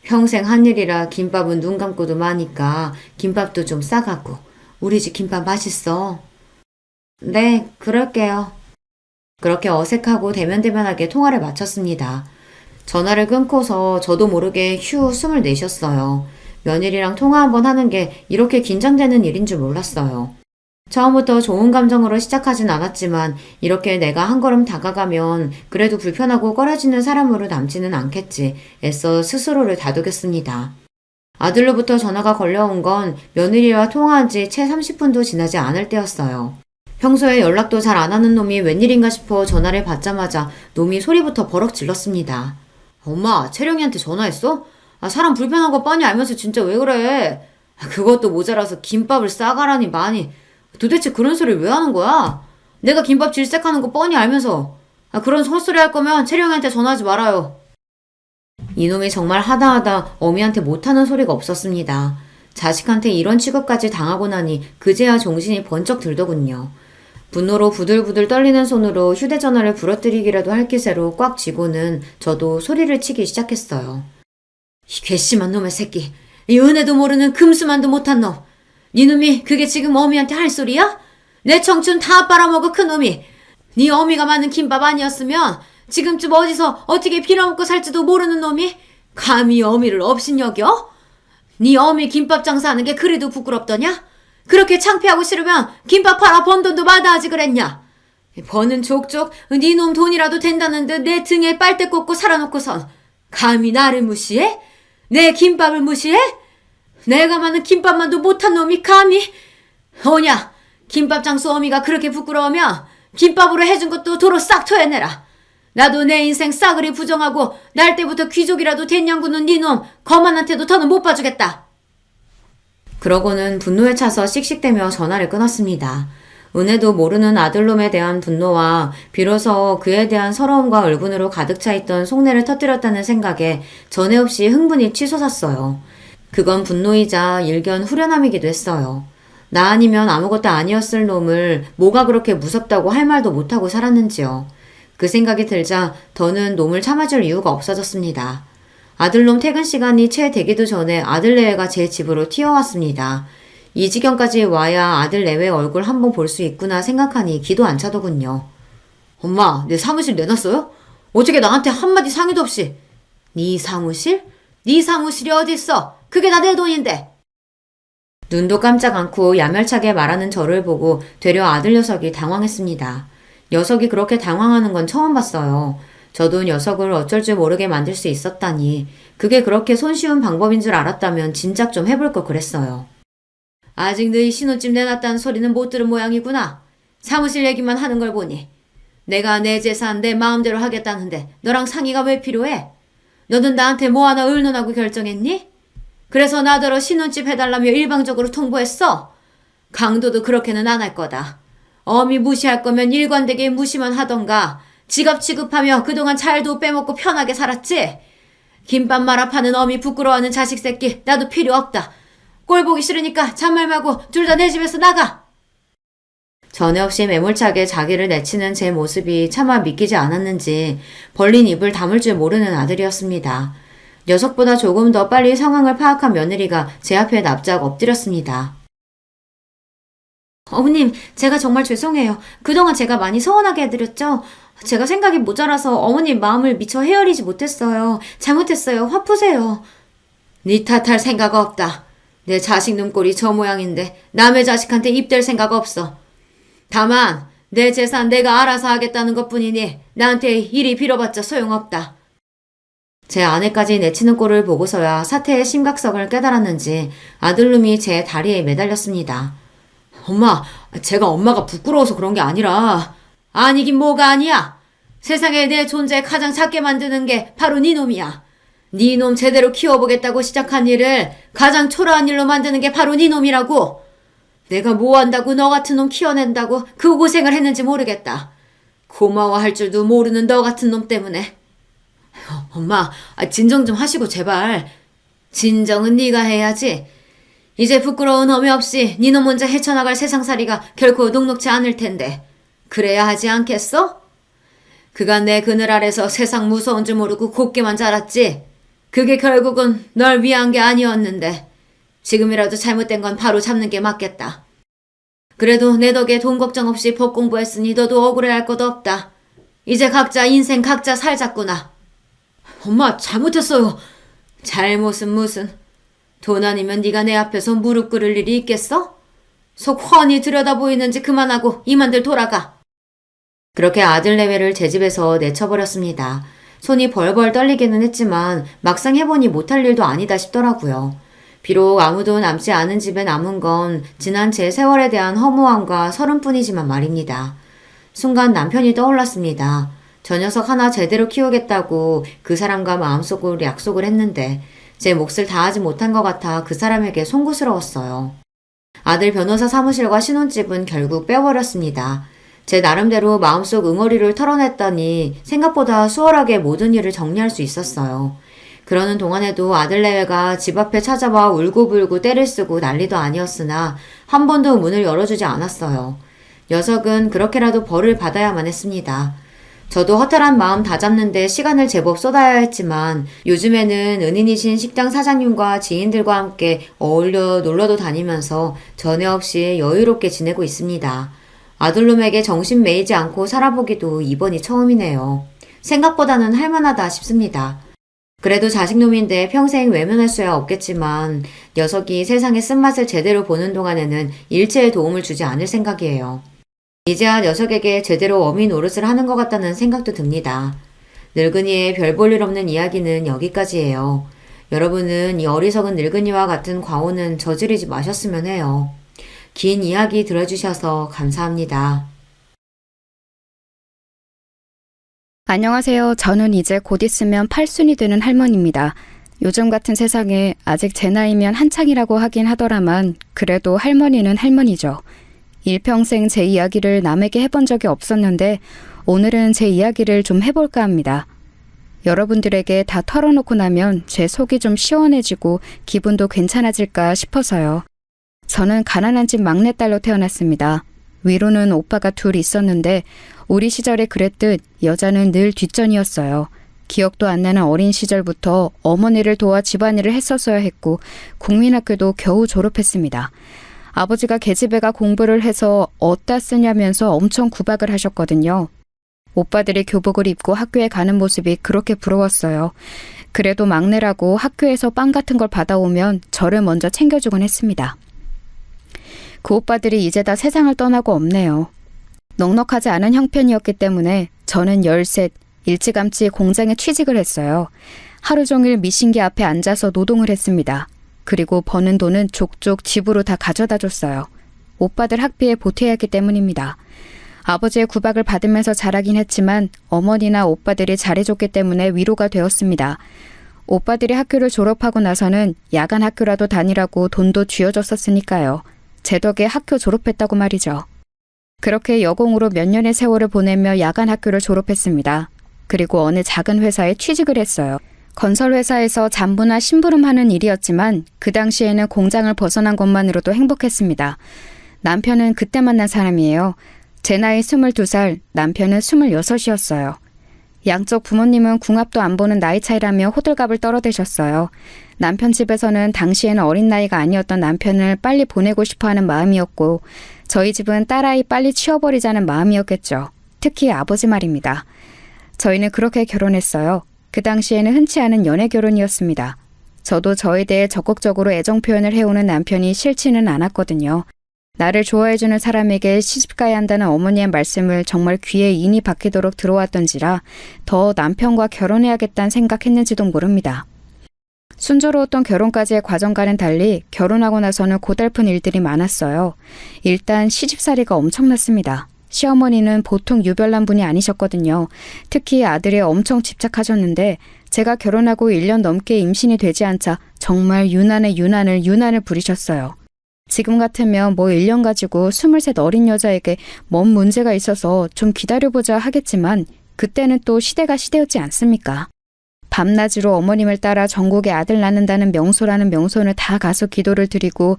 평생 한 일이라 김밥은 눈 감고도 마니까 김밥도 좀 싸가고. 우리 집 김밥 맛있어. 네, 그럴게요. 그렇게 어색하고 대면대면하게 통화를 마쳤습니다. 전화를 끊고서 저도 모르게 휴 숨을 내쉬었어요. 며느리랑 통화 한번 하는 게 이렇게 긴장되는 일인 줄 몰랐어요. 처음부터 좋은 감정으로 시작하진 않았지만 이렇게 내가 한 걸음 다가가면 그래도 불편하고 꺼려지는 사람으로 남지는 않겠지 애써 스스로를 다독였습니다. 아들로부터 전화가 걸려온 건 며느리와 통화한 지 채 30분도 지나지 않을 때였어요. 평소에 연락도 잘 안 하는 놈이 웬일인가 싶어 전화를 받자마자 놈이 소리부터 버럭 질렀습니다. 엄마, 채령이한테 전화했어? 사람 불편한 거 뻔히 알면서 진짜 왜 그래? 그것도 모자라서 김밥을 싸가라니 많이. 도대체 그런 소리를 왜 하는 거야? 내가 김밥 질색하는 거 뻔히 알면서. 그런 헛소리 할 거면 채령이한테 전화하지 말아요. 이놈이 정말 하다하다 어미한테 못하는 소리가 없었습니다. 자식한테 이런 취급까지 당하고 나니 그제야 정신이 번쩍 들더군요. 분노로 부들부들 떨리는 손으로 휴대전화를 부러뜨리기라도 할 기세로 꽉 쥐고는 저도 소리를 치기 시작했어요. 이 괘씸한 놈의 새끼. 이 은혜도 모르는 금수만도 못한 놈. 니놈이 그게 지금 어미한테 할 소리야? 내 청춘 다 빨아먹어 큰 놈이. 네 어미가 만든 김밥 아니었으면 지금쯤 어디서 어떻게 빌어먹고 살지도 모르는 놈이 감히 어미를 업신여겨? 네 어미 김밥 장사하는 게 그래도 부끄럽더냐? 그렇게 창피하고 싫으면 김밥 팔아 번 돈도 마다하지 그랬냐? 버는 족족 네 놈 돈이라도 된다는 듯 내 등에 빨대 꽂고 살아놓고선 감히 나를 무시해? 내 김밥을 무시해? 내가 만든 김밥만도 못한 놈이 감히? 오냐, 김밥 장수 어미가 그렇게 부끄러우면 김밥으로 해준 것도 도로 싹 토해내라. 나도 내 인생 싸그리 부정하고 날 때부터 귀족이라도 된 년구는 니놈 거만한테도 더는 못 봐주겠다. 그러고는 분노에 차서 씩씩대며 전화를 끊었습니다. 은혜도 모르는 아들놈에 대한 분노와 비로소 그에 대한 서러움과 울분으로 가득 차 있던 속내를 터뜨렸다는 생각에 전에 없이 흥분이 치솟았어요. 그건 분노이자 일견 후련함이기도 했어요. 나 아니면 아무것도 아니었을 놈을 뭐가 그렇게 무섭다고 할 말도 못하고 살았는지요. 그 생각이 들자 더는 놈을 참아줄 이유가 없어졌습니다. 아들놈 퇴근 시간이 채 되기도 전에 아들 내외가 제 집으로 튀어왔습니다. 이 지경까지 와야 아들 내외 얼굴 한번 볼 수 있구나 생각하니 기도 안 차더군요. 엄마, 내 사무실 내놨어요? 어떻게 나한테 한마디 상의도 없이. 네 사무실? 네 사무실이 어딨어? 그게 다 내 돈인데. 눈도 깜짝 않고 야멸차게 말하는 저를 보고 되려 아들 녀석이 당황했습니다. 녀석이 그렇게 당황하는 건 처음 봤어요. 저도 녀석을 어쩔 줄 모르게 만들 수 있었다니 그게 그렇게 손쉬운 방법인 줄 알았다면 진작 좀 해볼 걸 그랬어요. 아직 너희 신혼집 내놨다는 소리는 못 들은 모양이구나. 사무실 얘기만 하는 걸 보니. 내가 내 재산 내 마음대로 하겠다는데 너랑 상의가 왜 필요해? 너는 나한테 뭐 하나 의논하고 결정했니? 그래서 나더러 신혼집 해달라며 일방적으로 통보했어? 강도도 그렇게는 안 할 거다. 어미 무시할 거면 일관되게 무시만 하던가 지갑 취급하며 그동안 잘도 빼먹고 편하게 살았지? 김밥 말아 파는 어미 부끄러워하는 자식 새끼 나도 필요 없다. 꼴 보기 싫으니까 잔말 말고 둘 다 내 집에서 나가. 전에 없이 매몰차게 자기를 내치는 제 모습이 차마 믿기지 않았는지 벌린 입을 다물 줄 모르는 아들이었습니다. 녀석보다 조금 더 빨리 상황을 파악한 며느리가 제 앞에 납작 엎드렸습니다. 어머님, 제가 정말 죄송해요. 그동안 제가 많이 서운하게 해드렸죠? 제가 생각이 모자라서 어머님 마음을 미처 헤아리지 못했어요. 잘못했어요. 화 푸세요. 네 탓할 생각 없다. 내 자식 눈꼴이 저 모양인데 남의 자식한테 입댈 생각 없어. 다만 내 재산 내가 알아서 하겠다는 것뿐이니 나한테 이리 빌어봤자 소용없다. 제 아내까지 내치는 꼴을 보고서야 사태의 심각성을 깨달았는지 아들놈이 제 다리에 매달렸습니다. 엄마, 제가 엄마가 부끄러워서 그런 게 아니라. 아니긴 뭐가 아니야. 세상에 내 존재 가장 작게 만드는 게 바로 네 놈이야. 네 놈 제대로 키워보겠다고 시작한 일을 가장 초라한 일로 만드는 게 바로 네 놈이라고. 내가 뭐 한다고 너 같은 놈 키워낸다고 그 고생을 했는지 모르겠다. 고마워할 줄도 모르는 너 같은 놈 때문에. 엄마, 진정 좀 하시고 제발. 진정은 네가 해야지. 이제 부끄러운 어미 없이 니놈 혼자 헤쳐나갈 세상살이가 결코 녹록지 않을 텐데 그래야 하지 않겠어? 그간 내 그늘 아래서 세상 무서운 줄 모르고 곱게만 자랐지. 그게 결국은 널 위한 게 아니었는데 지금이라도 잘못된 건 바로 잡는 게 맞겠다. 그래도 내 덕에 돈 걱정 없이 법 공부했으니 너도 억울해할 것도 없다. 이제 각자 인생 각자 살자꾸나. 엄마, 잘못했어요. 잘못은 무슨. 돈 아니면 네가 내 앞에서 무릎 꿇을 일이 있겠어? 속 훤히 들여다보이는지 그만하고 이만들 돌아가. 그렇게 아들 내외를 제 집에서 내쳐버렸습니다. 손이 벌벌 떨리기는 했지만 막상 해보니 못할 일도 아니다 싶더라고요. 비록 아무도 남지 않은 집에 남은 건 지난 제 세월에 대한 허무함과 서름뿐이지만 말입니다. 순간 남편이 떠올랐습니다. 저 녀석 하나 제대로 키우겠다고 그 사람과 마음속으로 약속을 했는데 제 몫을 다하지 못한 것 같아 그 사람에게 송구스러웠어요. 아들 변호사 사무실과 신혼집은 결국 빼버렸습니다. 제 나름대로 마음속 응어리를 털어냈더니 생각보다 수월하게 모든 일을 정리할 수 있었어요. 그러는 동안에도 아들 내외가 집 앞에 찾아와 울고불고 때를 쓰고 난리도 아니었으나 한 번도 문을 열어주지 않았어요. 녀석은 그렇게라도 벌을 받아야만 했습니다. 저도 허탈한 마음 다잡는데 시간을 제법 쏟아야 했지만 요즘에는 은인이신 식당 사장님과 지인들과 함께 어울려 놀러도 다니면서 전에 없이 여유롭게 지내고 있습니다. 아들놈에게 정신 매이지 않고 살아보기도 이번이 처음이네요. 생각보다는 할만하다 싶습니다. 그래도 자식놈인데 평생 외면할 수야 없겠지만 녀석이 세상의 쓴맛을 제대로 보는 동안에는 일체의 도움을 주지 않을 생각이에요. 이제야 녀석에게 제대로 어미 노릇을 하는 것 같다는 생각도 듭니다. 늙은이의 별 볼 일 없는 이야기는 여기까지예요. 여러분은 이 어리석은 늙은이와 같은 과오는 저지르지 마셨으면 해요. 긴 이야기 들어주셔서 감사합니다. 안녕하세요. 저는 이제 곧 있으면 8순이 되는 할머니입니다. 요즘 같은 세상에 아직 제 나이면 한창이라고 하긴 하더라만 그래도 할머니는 할머니죠. 일평생 제 이야기를 남에게 해본 적이 없었는데 오늘은 제 이야기를 좀 해볼까 합니다. 여러분들에게 다 털어놓고 나면 제 속이 좀 시원해지고 기분도 괜찮아질까 싶어서요. 저는 가난한 집 막내딸로 태어났습니다. 위로는 오빠가 둘 있었는데 우리 시절에 그랬듯 여자는 늘 뒷전이었어요. 기억도 안 나는 어린 시절부터 어머니를 도와 집안일을 했었어야 했고 국민학교도 겨우 졸업했습니다. 아버지가 계집애가 공부를 해서 어디다 쓰냐면서 엄청 구박을 하셨거든요. 오빠들이 교복을 입고 학교에 가는 모습이 그렇게 부러웠어요. 그래도 막내라고 학교에서 빵 같은 걸 받아오면 저를 먼저 챙겨주곤 했습니다. 그 오빠들이 이제 다 세상을 떠나고 없네요. 넉넉하지 않은 형편이었기 때문에 저는 13, 일찌감치 공장에 취직을 했어요. 하루 종일 미신기 앞에 앉아서 노동을 했습니다. 그리고 버는 돈은 족족 집으로 다 가져다 줬어요. 오빠들 학비에 보태야 했기 때문입니다. 아버지의 구박을 받으면서 자라긴 했지만 어머니나 오빠들이 잘해줬기 때문에 위로가 되었습니다. 오빠들이 학교를 졸업하고 나서는 야간 학교라도 다니라고 돈도 쥐어줬었으니까요. 제 덕에 학교 졸업했다고 말이죠. 그렇게 여공으로 몇 년의 세월을 보내며 야간 학교를 졸업했습니다. 그리고 어느 작은 회사에 취직을 했어요. 건설회사에서 잔부나 심부름하는 일이었지만 그 당시에는 공장을 벗어난 것만으로도 행복했습니다. 남편은 그때 만난 사람이에요. 제 나이 22살, 남편은 26이었어요. 양쪽 부모님은 궁합도 안 보는 나이 차이라며 호들갑을 떨어대셨어요. 남편 집에서는 당시에는 어린 나이가 아니었던 남편을 빨리 보내고 싶어하는 마음이었고 저희 집은 딸아이 빨리 치워버리자는 마음이었겠죠. 특히 아버지 말입니다. 저희는 그렇게 결혼했어요. 그 당시에는 흔치 않은 연애 결혼이었습니다. 저도 저에 대해 적극적으로 애정 표현을 해오는 남편이 싫지는 않았거든요. 나를 좋아해주는 사람에게 시집가야 한다는 어머니의 말씀을 정말 귀에 인이 박히도록 들어왔던지라 더 남편과 결혼해야겠다는 생각했는지도 모릅니다. 순조로웠던 결혼까지의 과정과는 달리 결혼하고 나서는 고달픈 일들이 많았어요. 일단 시집살이가 엄청났습니다. 시어머니는 보통 유별난 분이 아니셨거든요. 특히 아들에 엄청 집착하셨는데 제가 결혼하고 1년 넘게 임신이 되지 않자 정말 유난을 부리셨어요. 지금 같으면 뭐 1년 가지고 23 어린 여자에게 뭔 문제가 있어서 좀 기다려보자 하겠지만 그때는 또 시대가 시대였지 않습니까? 밤낮으로 어머님을 따라 전국에 아들 낳는다는 명소라는 명소는 다 가서 기도를 드리고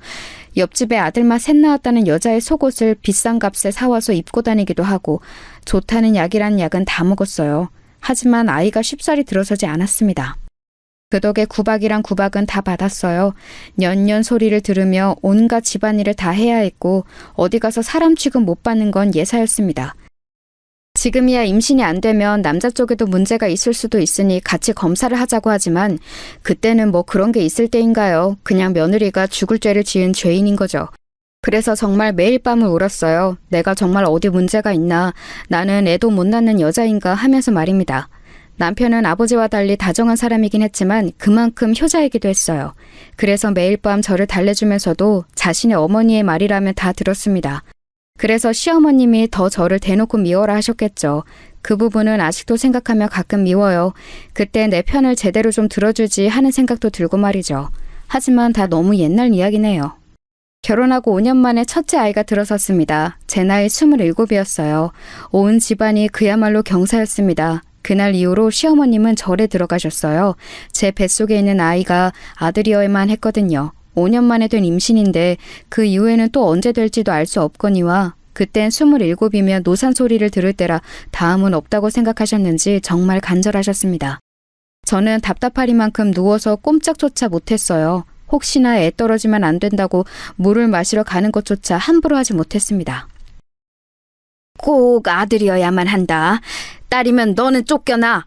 옆집에 아들만 셋 낳았다는 여자의 속옷을 비싼 값에 사와서 입고 다니기도 하고 좋다는 약이란 약은 다 먹었어요. 하지만 아이가 쉽사리 들어서지 않았습니다. 그 덕에 구박이란 구박은 다 받았어요. 년년 소리를 들으며 온갖 집안일을 다 해야 했고 어디 가서 사람 취급 못 받는 건 예사였습니다. 지금이야 임신이 안 되면 남자 쪽에도 문제가 있을 수도 있으니 같이 검사를 하자고 하지만 그때는 뭐 그런 게 있을 때인가요? 그냥 며느리가 죽을 죄를 지은 죄인인 거죠. 그래서 정말 매일 밤을 울었어요. 내가 정말 어디 문제가 있나, 나는 애도 못 낳는 여자인가 하면서 말입니다. 남편은 아버지와 달리 다정한 사람이긴 했지만 그만큼 효자이기도 했어요. 그래서 매일 밤 저를 달래주면서도 자신의 어머니의 말이라면 다 들었습니다. 그래서 시어머님이 더 저를 대놓고 미워라 하셨겠죠. 그 부분은 아직도 생각하며 가끔 미워요. 그때 내 편을 제대로 좀 들어주지 하는 생각도 들고 말이죠. 하지만 다 너무 옛날 이야기네요. 결혼하고 5년 만에 첫째 아이가 들어섰습니다. 제 나이 27이었어요. 온 집안이 그야말로 경사였습니다. 그날 이후로 시어머님은 절에 들어가셨어요. 제 뱃속에 있는 아이가 아들이어야만 했거든요. 5년 만에 된 임신인데 그 이후에는 또 언제 될지도 알 수 없거니와 그땐 27이면 노산 소리를 들을 때라 다음은 없다고 생각하셨는지 정말 간절하셨습니다. 저는 답답하리만큼 누워서 꼼짝조차 못했어요. 혹시나 애 떨어지면 안 된다고 물을 마시러 가는 것조차 함부로 하지 못했습니다. 꼭 아들이어야만 한다. 딸이면 너는 쫓겨나.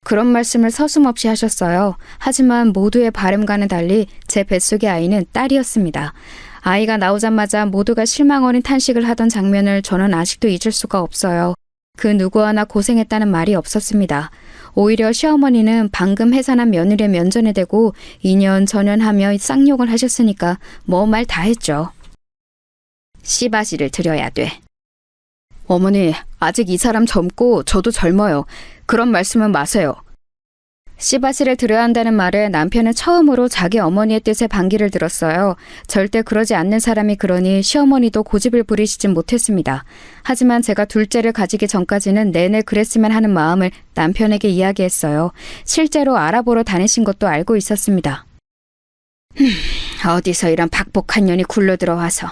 그런 말씀을 서슴없이 하셨어요. 하지만 모두의 바람과는 달리 제 뱃속의 아이는 딸이었습니다. 아이가 나오자마자 모두가 실망 어린 탄식을 하던 장면을 저는 아직도 잊을 수가 없어요. 그 누구 하나 고생했다는 말이 없었습니다. 오히려 시어머니는 방금 해산한 며느리의 면전에 대고 2년 전연하며 쌍욕을 하셨으니까 뭐 말 다 했죠. 씨바지를 드려야 돼. 어머니, 아직 이 사람 젊고 저도 젊어요. 그런 말씀은 마세요. 씨바지를 드려야 한다는 말에 남편은 처음으로 자기 어머니의 뜻에 반기를 들었어요. 절대 그러지 않는 사람이 그러니 시어머니도 고집을 부리시진 못했습니다. 하지만 제가 둘째를 가지기 전까지는 내내 그랬으면 하는 마음을 남편에게 이야기했어요. 실제로 알아보러 다니신 것도 알고 있었습니다. 어디서 이런 박복한 년이 굴러들어와서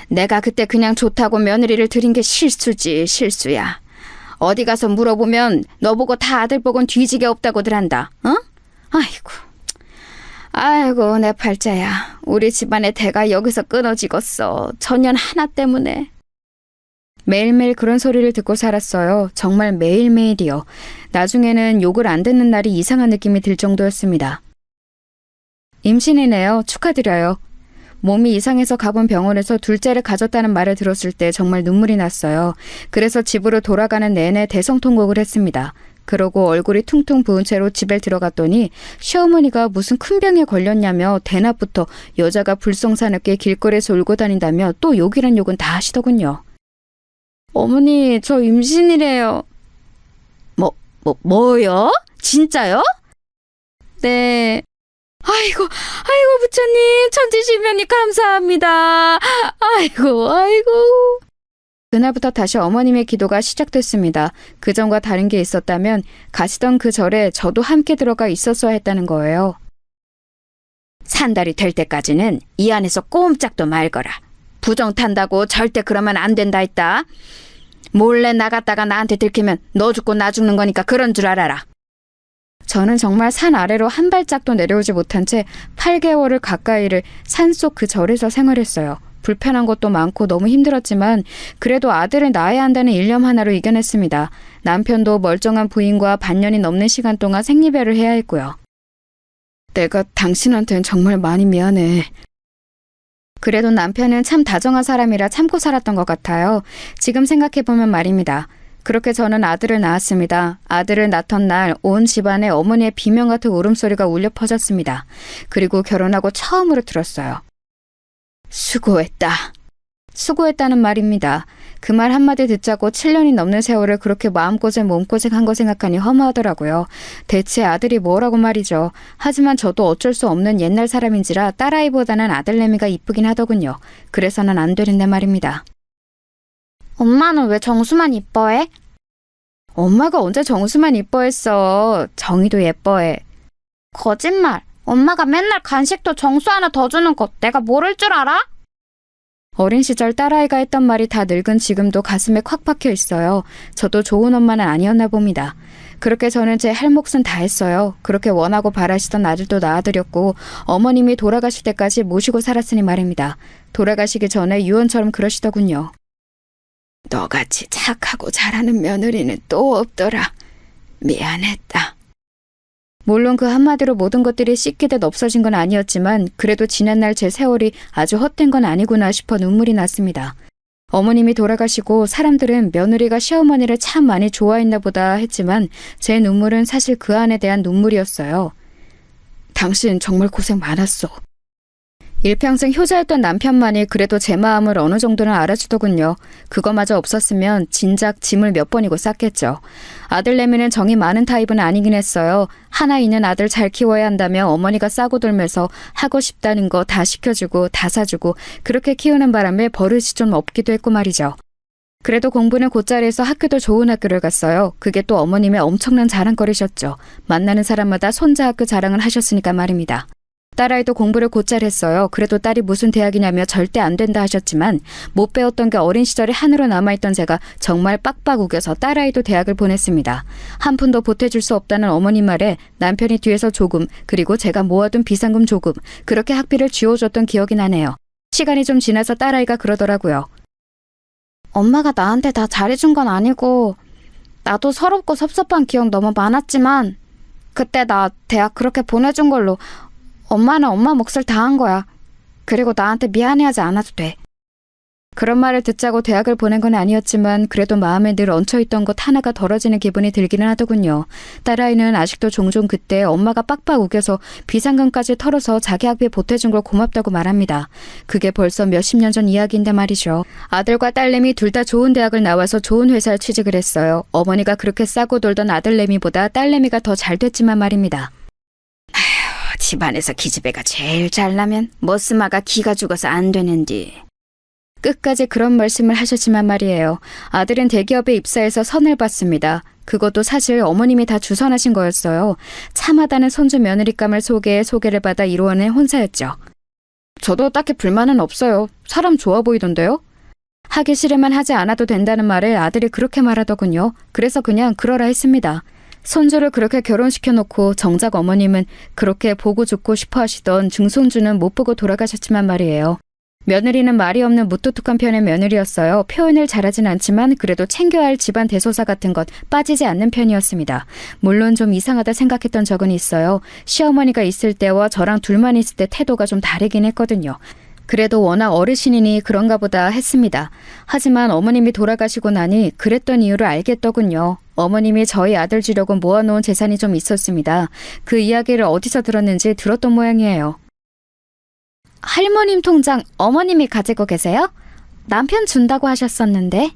내가 그때 그냥 좋다고 며느리를 들인 게 실수지, 실수야. 어디 가서 물어보면 너보고 다 아들 복은 뒤지게 없다고들 한다. 어? 아이고 내 팔자야. 우리 집안의 대가 여기서 끊어지겠어. 전년 하나 때문에. 매일매일 그런 소리를 듣고 살았어요. 정말 매일매일이요. 나중에는 욕을 안 듣는 날이 이상한 느낌이 들 정도였습니다. 임신이네요. 축하드려요. 몸이 이상해서 가본 병원에서 둘째를 가졌다는 말을 들었을 때 정말 눈물이 났어요. 그래서 집으로 돌아가는 내내 대성통곡을 했습니다. 그러고 얼굴이 퉁퉁 부은 채로 집에 들어갔더니 시어머니가 무슨 큰 병에 걸렸냐며 대낮부터 여자가 불성사납게 길거리에서 울고 다닌다며 또 욕이란 욕은 다 하시더군요. 어머니, 저 임신이래요. 뭐요? 진짜요? 네. 아이고 부처님 천지시면이 감사합니다. 아이고. 그날부터 다시 어머님의 기도가 시작됐습니다. 그전과 다른 게 있었다면 가시던 그 절에 저도 함께 들어가 있었어야 했다는 거예요. 산달이 될 때까지는 이 안에서 꼼짝도 말거라. 부정 탄다고 절대 그러면 안 된다 했다. 몰래 나갔다가 나한테 들키면 너 죽고 나 죽는 거니까 그런 줄 알아라. 저는 정말 산 아래로 한 발짝도 내려오지 못한 채 8개월을 가까이를 산속 그 절에서 생활했어요. 불편한 것도 많고 너무 힘들었지만 그래도 아들을 낳아야 한다는 일념 하나로 이겨냈습니다. 남편도 멀쩡한 부인과 반년이 넘는 시간 동안 생리배를 해야 했고요. 내가 당신한테는 정말 많이 미안해. 그래도 남편은 참 다정한 사람이라 참고 살았던 것 같아요. 지금 생각해보면 말입니다. 그렇게 저는 아들을 낳았습니다. 아들을 낳던 날 온 집안에 어머니의 비명 같은 울음소리가 울려 퍼졌습니다. 그리고 결혼하고 처음으로 들었어요. 수고했다. 수고했다는 말입니다. 그 말 한마디 듣자고 7년이 넘는 세월을 그렇게 마음고생 몸고생한 거 생각하니 허무하더라고요. 대체 아들이 뭐라고 말이죠. 하지만 저도 어쩔 수 없는 옛날 사람인지라 딸아이보다는 아들내미가 이쁘긴 하더군요. 그래서는 안 되는데 말입니다. 엄마는 왜 정수만 이뻐해? 엄마가 언제 정수만 이뻐했어. 정이도 예뻐해. 거짓말. 엄마가 맨날 간식도 정수 하나 더 주는 거 내가 모를 줄 알아? 어린 시절 딸아이가 했던 말이 다 늙은 지금도 가슴에 콱 박혀 있어요. 저도 좋은 엄마는 아니었나 봅니다. 그렇게 저는 제 할 몫은 다 했어요. 그렇게 원하고 바라시던 아들도 낳아드렸고 어머님이 돌아가실 때까지 모시고 살았으니 말입니다. 돌아가시기 전에 유언처럼 그러시더군요. 너같이 착하고 잘하는 며느리는 또 없더라. 미안했다. 물론 그 한마디로 모든 것들이 씻기듯 없어진 건 아니었지만 그래도 지난날 제 세월이 아주 헛된 건 아니구나 싶어 눈물이 났습니다. 어머님이 돌아가시고 사람들은 며느리가 시어머니를 참 많이 좋아했나 보다 했지만 제 눈물은 사실 그 안에 대한 눈물이었어요. 당신 정말 고생 많았어. 일평생 효자였던 남편만이 그래도 제 마음을 어느 정도는 알아주더군요. 그거마저 없었으면 진작 짐을 몇 번이고 쌌겠죠. 아들내미는 정이 많은 타입은 아니긴 했어요. 하나 있는 아들 잘 키워야 한다며 어머니가 싸고 돌면서 하고 싶다는 거 다 시켜주고 다 사주고 그렇게 키우는 바람에 버릇이 좀 없기도 했고 말이죠. 그래도 공부는 곧잘 해서 학교도 좋은 학교를 갔어요. 그게 또 어머님의 엄청난 자랑거리셨죠. 만나는 사람마다 손자 학교 자랑을 하셨으니까 말입니다. 딸아이도 공부를 곧잘 했어요. 그래도 딸이 무슨 대학이냐며 절대 안 된다 하셨지만 못 배웠던 게 어린 시절에 한으로 남아있던 제가 정말 빡빡 우겨서 딸아이도 대학을 보냈습니다. 한 푼도 보태줄 수 없다는 어머님 말에 남편이 뒤에서 조금 그리고 제가 모아둔 비상금 조금 그렇게 학비를 쥐어줬던 기억이 나네요. 시간이 좀 지나서 딸아이가 그러더라고요. 엄마가 나한테 다 잘해준 건 아니고 나도 서럽고 섭섭한 기억 너무 많았지만 그때 나 대학 그렇게 보내준 걸로 엄마는 엄마 몫을 다 한 거야. 그리고 나한테 미안해하지 않아도 돼. 그런 말을 듣자고 대학을 보낸 건 아니었지만 그래도 마음에 늘 얹혀있던 것 하나가 덜어지는 기분이 들기는 하더군요. 딸아이는 아직도 종종 그때 엄마가 빡빡 우겨서 비상금까지 털어서 자기 학비에 보태준 걸 고맙다고 말합니다. 그게 벌써 몇십 년 전 이야기인데 말이죠. 아들과 딸내미 둘 다 좋은 대학을 나와서 좋은 회사에 취직을 했어요. 어머니가 그렇게 싸고 돌던 아들내미보다 딸내미가 더 잘 됐지만 말입니다. 집안에서 기집애가 제일 잘나면 머스마가 기가 죽어서 안 되는디. 끝까지 그런 말씀을 하셨지만 말이에요. 아들은 대기업에 입사해서 선을 받습니다. 그것도 사실 어머님이 다 주선하신 거였어요. 참하다는 손주 며느리감을 속에 소개를 받아 이루어낸 혼사였죠. 저도 딱히 불만은 없어요. 사람 좋아 보이던데요? 하기 싫으면 하지 않아도 된다는 말을 아들이 그렇게 말하더군요. 그래서 그냥 그러라 했습니다. 손주를 그렇게 결혼시켜놓고 정작 어머님은 그렇게 보고 죽고 싶어 하시던 증손주는 못 보고 돌아가셨지만 말이에요. 며느리는 말이 없는 무뚝뚝한 편의 며느리였어요. 표현을 잘하진 않지만 그래도 챙겨야 할 집안 대소사 같은 것 빠지지 않는 편이었습니다. 물론 좀 이상하다 생각했던 적은 있어요. 시어머니가 있을 때와 저랑 둘만 있을 때 태도가 좀 다르긴 했거든요. 그래도 워낙 어르신이니 그런가 보다 했습니다. 하지만 어머님이 돌아가시고 나니 그랬던 이유를 알겠더군요. 어머님이 저희 아들 주려고 모아놓은 재산이 좀 있었습니다. 그 이야기를 어디서 들었는지 들었던 모양이에요. 할머님 통장 어머님이 가지고 계세요? 남편 준다고 하셨었는데.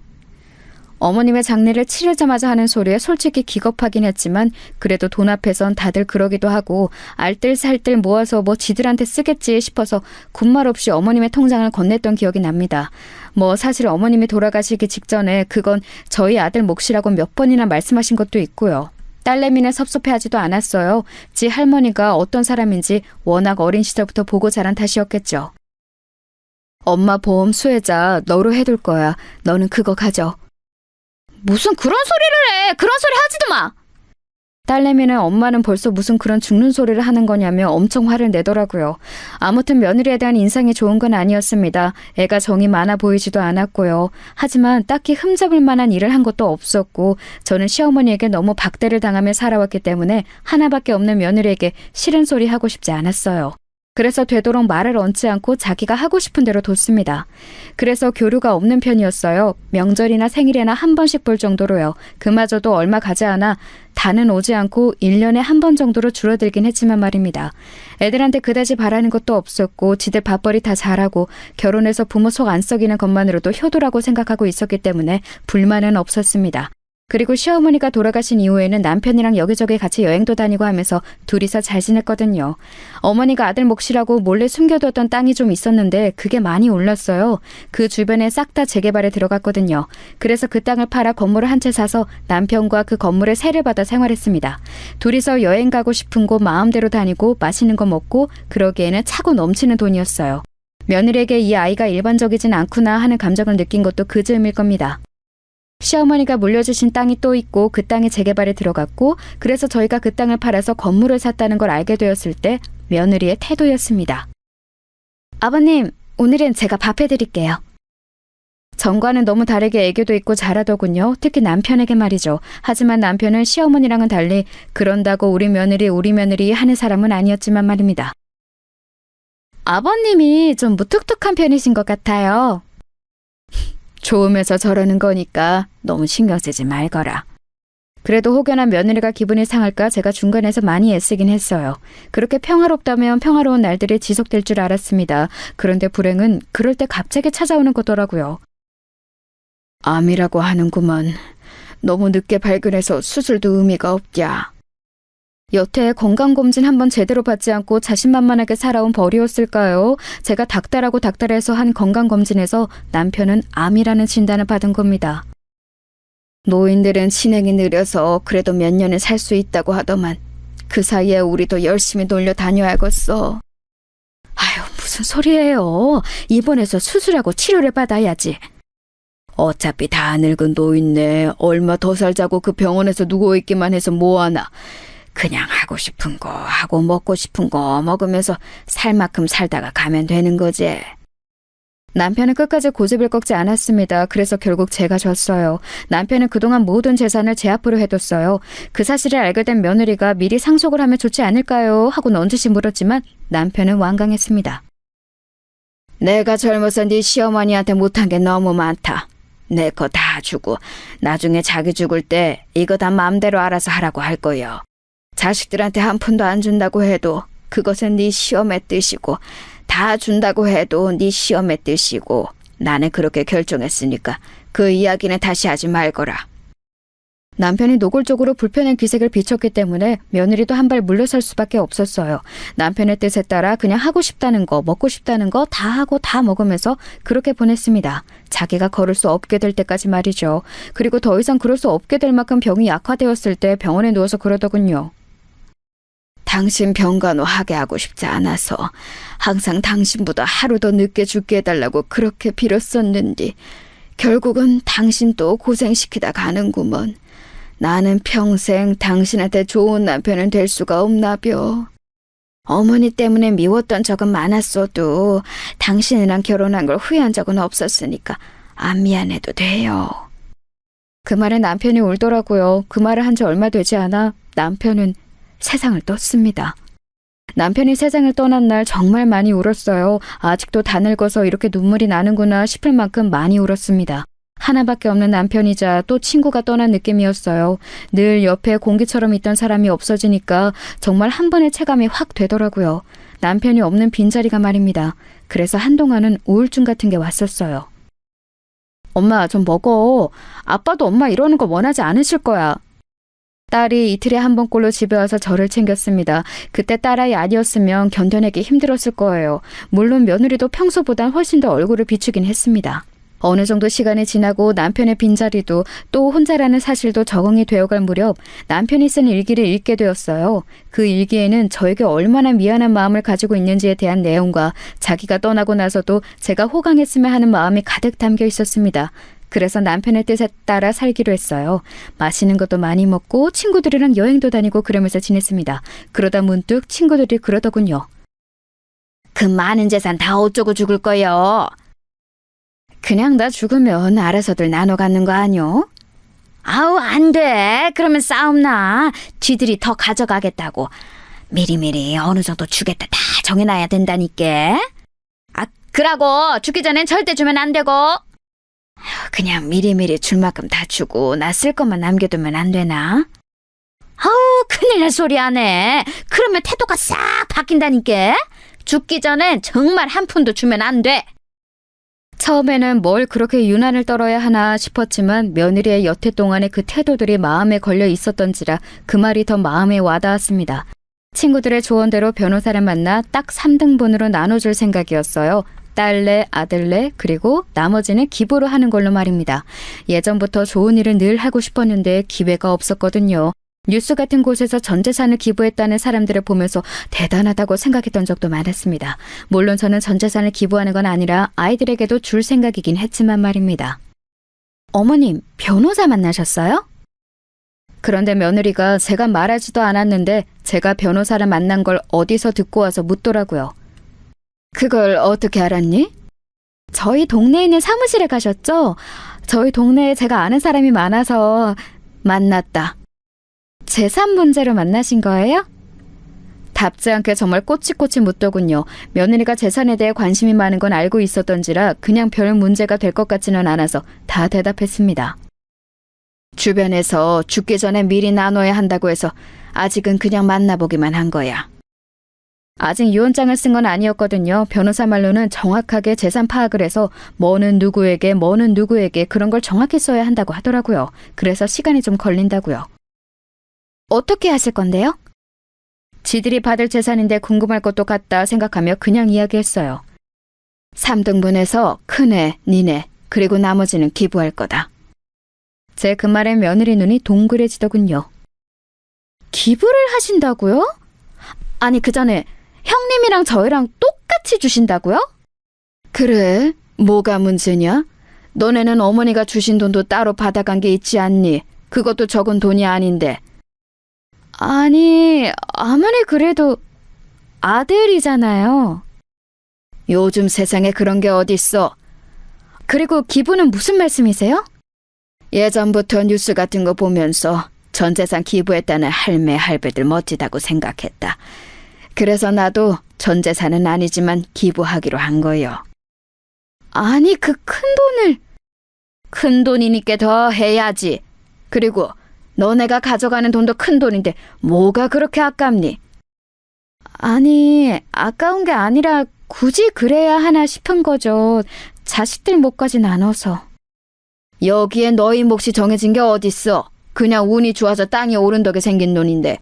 어머님의 장례를 치르자마자 하는 소리에 솔직히 기겁하긴 했지만 그래도 돈 앞에선 다들 그러기도 하고 알뜰살뜰 모아서 뭐 지들한테 쓰겠지 싶어서 군말 없이 어머님의 통장을 건넸던 기억이 납니다. 뭐 사실 어머님이 돌아가시기 직전에 그건 저희 아들 몫이라고 몇 번이나 말씀하신 것도 있고요. 딸내미는 섭섭해하지도 않았어요. 지 할머니가 어떤 사람인지 워낙 어린 시절부터 보고 자란 탓이었겠죠. 엄마 보험 수혜자 너로 해둘 거야. 너는 그거 가져. 무슨 그런 소리를 해! 그런 소리 하지도 마! 딸내미는 엄마는 벌써 무슨 그런 죽는 소리를 하는 거냐며 엄청 화를 내더라고요. 아무튼 며느리에 대한 인상이 좋은 건 아니었습니다. 애가 정이 많아 보이지도 않았고요. 하지만 딱히 흠잡을 만한 일을 한 것도 없었고 저는 시어머니에게 너무 박대를 당하며 살아왔기 때문에 하나밖에 없는 며느리에게 싫은 소리 하고 싶지 않았어요. 그래서 되도록 말을 얹지 않고 자기가 하고 싶은 대로 뒀습니다. 그래서 교류가 없는 편이었어요. 명절이나 생일에나 한 번씩 볼 정도로요. 그마저도 얼마 가지 않아 다는 오지 않고 1년에 한 번 정도로 줄어들긴 했지만 말입니다. 애들한테 그다지 바라는 것도 없었고 지들 밥벌이 다 잘하고 결혼해서 부모 속 안 썩이는 것만으로도 효도라고 생각하고 있었기 때문에 불만은 없었습니다. 그리고 시어머니가 돌아가신 이후에는 남편이랑 여기저기 같이 여행도 다니고 하면서 둘이서 잘 지냈거든요. 어머니가 아들 몫이라고 몰래 숨겨두었던 땅이 좀 있었는데 그게 많이 올랐어요. 그 주변에 싹 다 재개발에 들어갔거든요. 그래서 그 땅을 팔아 건물을 한 채 사서 남편과 그 건물에 세를 받아 생활했습니다. 둘이서 여행 가고 싶은 곳 마음대로 다니고 맛있는 거 먹고 그러기에는 차고 넘치는 돈이었어요. 며느리에게 이 아이가 일반적이진 않구나 하는 감정을 느낀 것도 그 즈음일 겁니다. 시어머니가 물려주신 땅이 또 있고 그 땅이 재개발에 들어갔고 그래서 저희가 그 땅을 팔아서 건물을 샀다는 걸 알게 되었을 때 며느리의 태도였습니다. 아버님, 오늘은 제가 밥 해드릴게요. 전과는 너무 다르게 애교도 있고 잘하더군요. 특히 남편에게 말이죠. 하지만 남편은 시어머니랑은 달리 그런다고 우리 며느리 하는 사람은 아니었지만 말입니다. 아버님이 좀 무뚝뚝한 편이신 것 같아요. 좋으면서 저러는 거니까 너무 신경 쓰지 말거라. 그래도 혹여나 며느리가 기분이 상할까 제가 중간에서 많이 애쓰긴 했어요. 그렇게 평화롭다면 평화로운 날들이 지속될 줄 알았습니다. 그런데 불행은 그럴 때 갑자기 찾아오는 거더라고요. 암이라고 하는구먼. 너무 늦게 발견해서 수술도 의미가 없냐. 여태 건강검진 한번 제대로 받지 않고 자신만만하게 살아온 벌이었을까요? 제가 닥달해서 한 건강검진에서 남편은 암이라는 진단을 받은 겁니다. 노인들은 진행이 느려서 그래도 몇 년은 살 수 있다고 하더만 그 사이에 우리도 열심히 놀려 다녀야겠어. 아유, 무슨 소리예요. 입원해서 수술하고 치료를 받아야지. 어차피 다 늙은 노인네 얼마 더 살자고 그 병원에서 누워있기만 해서 뭐하나. 그냥 하고 싶은 거 하고 먹고 싶은 거 먹으면서 살 만큼 살다가 가면 되는 거지. 남편은 끝까지 고집을 꺾지 않았습니다. 그래서 결국 제가 졌어요. 남편은 그동안 모든 재산을 제 앞으로 해뒀어요. 그 사실을 알게 된 며느리가 미리 상속을 하면 좋지 않을까요? 하고 넌지시 물었지만 남편은 완강했습니다. 내가 젊어서 네 시어머니한테 못한 게 너무 많다. 내 거 다 주고 나중에 자기 죽을 때 이거 다 마음대로 알아서 하라고 할 거요. 자식들한테 한 푼도 안 준다고 해도 그것은 네 시험의 뜻이고 다 준다고 해도 네 시험의 뜻이고 나는 그렇게 결정했으니까 그 이야기는 다시 하지 말거라. 남편이 노골적으로 불편한 기색을 비췄기 때문에 며느리도 한 발 물러설 수밖에 없었어요. 남편의 뜻에 따라 그냥 하고 싶다는 거, 먹고 싶다는 거 다 하고 다 먹으면서 그렇게 보냈습니다. 자기가 걸을 수 없게 될 때까지 말이죠. 그리고 더 이상 그럴 수 없게 될 만큼 병이 약화되었을 때 병원에 누워서 그러더군요. 당신 병간호 하게 하고 싶지 않아서 항상 당신보다 하루 더 늦게 죽게 해달라고 그렇게 빌었었는데 결국은 당신 또 고생시키다 가는구먼. 나는 평생 당신한테 좋은 남편은 될 수가 없나벼. 어머니 때문에 미웠던 적은 많았어도 당신이랑 결혼한 걸 후회한 적은 없었으니까 안 미안해도 돼요. 그 말에 남편이 울더라고요. 그 말을 한 지 얼마 되지 않아 남편은 세상을 떴습니다. 남편이 세상을 떠난 날 정말 많이 울었어요. 아직도 다 늙어서 이렇게 눈물이 나는구나 싶을 만큼 많이 울었습니다. 하나밖에 없는 남편이자 또 친구가 떠난 느낌이었어요. 늘 옆에 공기처럼 있던 사람이 없어지니까 정말 한 번의 체감이 확 되더라고요. 남편이 없는 빈자리가 말입니다. 그래서 한동안은 우울증 같은 게 왔었어요. 엄마, 좀 먹어. 아빠도 엄마 이러는 거 원하지 않으실 거야. 딸이 이틀에 한 번꼴로 집에 와서 저를 챙겼습니다. 그때 딸아이 아니었으면 견뎌내기 힘들었을 거예요. 물론 며느리도 평소보단 훨씬 더 얼굴을 비추긴 했습니다. 어느 정도 시간이 지나고 남편의 빈자리도 또 혼자라는 사실도 적응이 되어갈 무렵 남편이 쓴 일기를 읽게 되었어요. 그 일기에는 저에게 얼마나 미안한 마음을 가지고 있는지에 대한 내용과 자기가 떠나고 나서도 제가 호강했으면 하는 마음이 가득 담겨 있었습니다. 그래서 남편의 뜻에 따라 살기로 했어요. 맛있는 것도 많이 먹고 친구들이랑 여행도 다니고 그러면서 지냈습니다. 그러다 문득 친구들이 그러더군요. 그 많은 재산 다 어쩌고 죽을 거요? 그냥 나 죽으면 알아서들 나눠 갖는 거 아니요? 아우, 안 돼. 그러면 싸움 나. 쥐들이 더 가져가겠다고. 미리미리 어느 정도 주겠다 다 정해놔야 된다니까. 아, 그러고 죽기 전엔 절대 주면 안 되고. 그냥 미리미리 줄 만큼 다 주고 나 쓸 것만 남겨두면 안 되나? 아우, 큰일 날 소리 하네. 그러면 태도가 싹 바뀐다니까. 죽기 전엔 정말 한 푼도 주면 안 돼. 처음에는 뭘 그렇게 유난을 떨어야 하나 싶었지만 며느리의 여태 동안의 그 태도들이 마음에 걸려 있었던지라 그 말이 더 마음에 와닿았습니다. 친구들의 조언대로 변호사를 만나 딱 3등분으로 나눠줄 생각이었어요. 딸내, 아들내, 그리고 나머지는 기부로 하는 걸로 말입니다. 예전부터 좋은 일을 늘 하고 싶었는데 기회가 없었거든요. 뉴스 같은 곳에서 전 재산을 기부했다는 사람들을 보면서 대단하다고 생각했던 적도 많았습니다. 물론 저는 전 재산을 기부하는 건 아니라 아이들에게도 줄 생각이긴 했지만 말입니다. 어머님, 변호사 만나셨어요? 그런데 며느리가 제가 말하지도 않았는데 제가 변호사를 만난 걸 어디서 듣고 와서 묻더라고요. 그걸 어떻게 알았니? 저희 동네에 있는 사무실에 가셨죠? 저희 동네에 제가 아는 사람이 많아서 만났다. 재산 문제로 만나신 거예요? 답지 않게 정말 꼬치꼬치 묻더군요. 며느리가 재산에 대해 관심이 많은 건 알고 있었던지라 그냥 별 문제가 될 것 같지는 않아서 다 대답했습니다. 주변에서 죽기 전에 미리 나눠야 한다고 해서 아직은 그냥 만나보기만 한 거야. 아직 유언장을 쓴 건 아니었거든요. 변호사 말로는 정확하게 재산 파악을 해서 뭐는 누구에게 그런 걸 정확히 써야 한다고 하더라고요. 그래서 시간이 좀 걸린다고요. 어떻게 하실 건데요? 지들이 받을 재산인데 궁금할 것도 같다 생각하며 그냥 이야기했어요. 3등분해서 큰애, 니네, 그리고 나머지는 기부할 거다. 제 그 말에 며느리 눈이 동그래지더군요. 기부를 하신다고요? 아니 그 전에 형님이랑 저희랑 똑같이 주신다고요? 그래, 뭐가 문제냐? 너네는 어머니가 주신 돈도 따로 받아간 게 있지 않니? 그것도 적은 돈이 아닌데. 아니, 아무리 그래도 아들이잖아요. 요즘 세상에 그런 게 어딨어. 그리고 기부는 무슨 말씀이세요? 예전부터 뉴스 같은 거 보면서 전 재산 기부했다는 할매, 할배들 멋지다고 생각했다. 그래서 나도 전 재산은 아니지만 기부하기로 한 거요. 아니, 그 큰 돈이니까 더 해야지. 그리고 너네가 가져가는 돈도 큰 돈인데 뭐가 그렇게 아깝니? 아니, 아까운 게 아니라 굳이 그래야 하나 싶은 거죠. 자식들 몫까지 나눠서. 여기에 너희 몫이 정해진 게 어딨어. 그냥 운이 좋아서 땅이 오른 덕에 생긴 돈인데.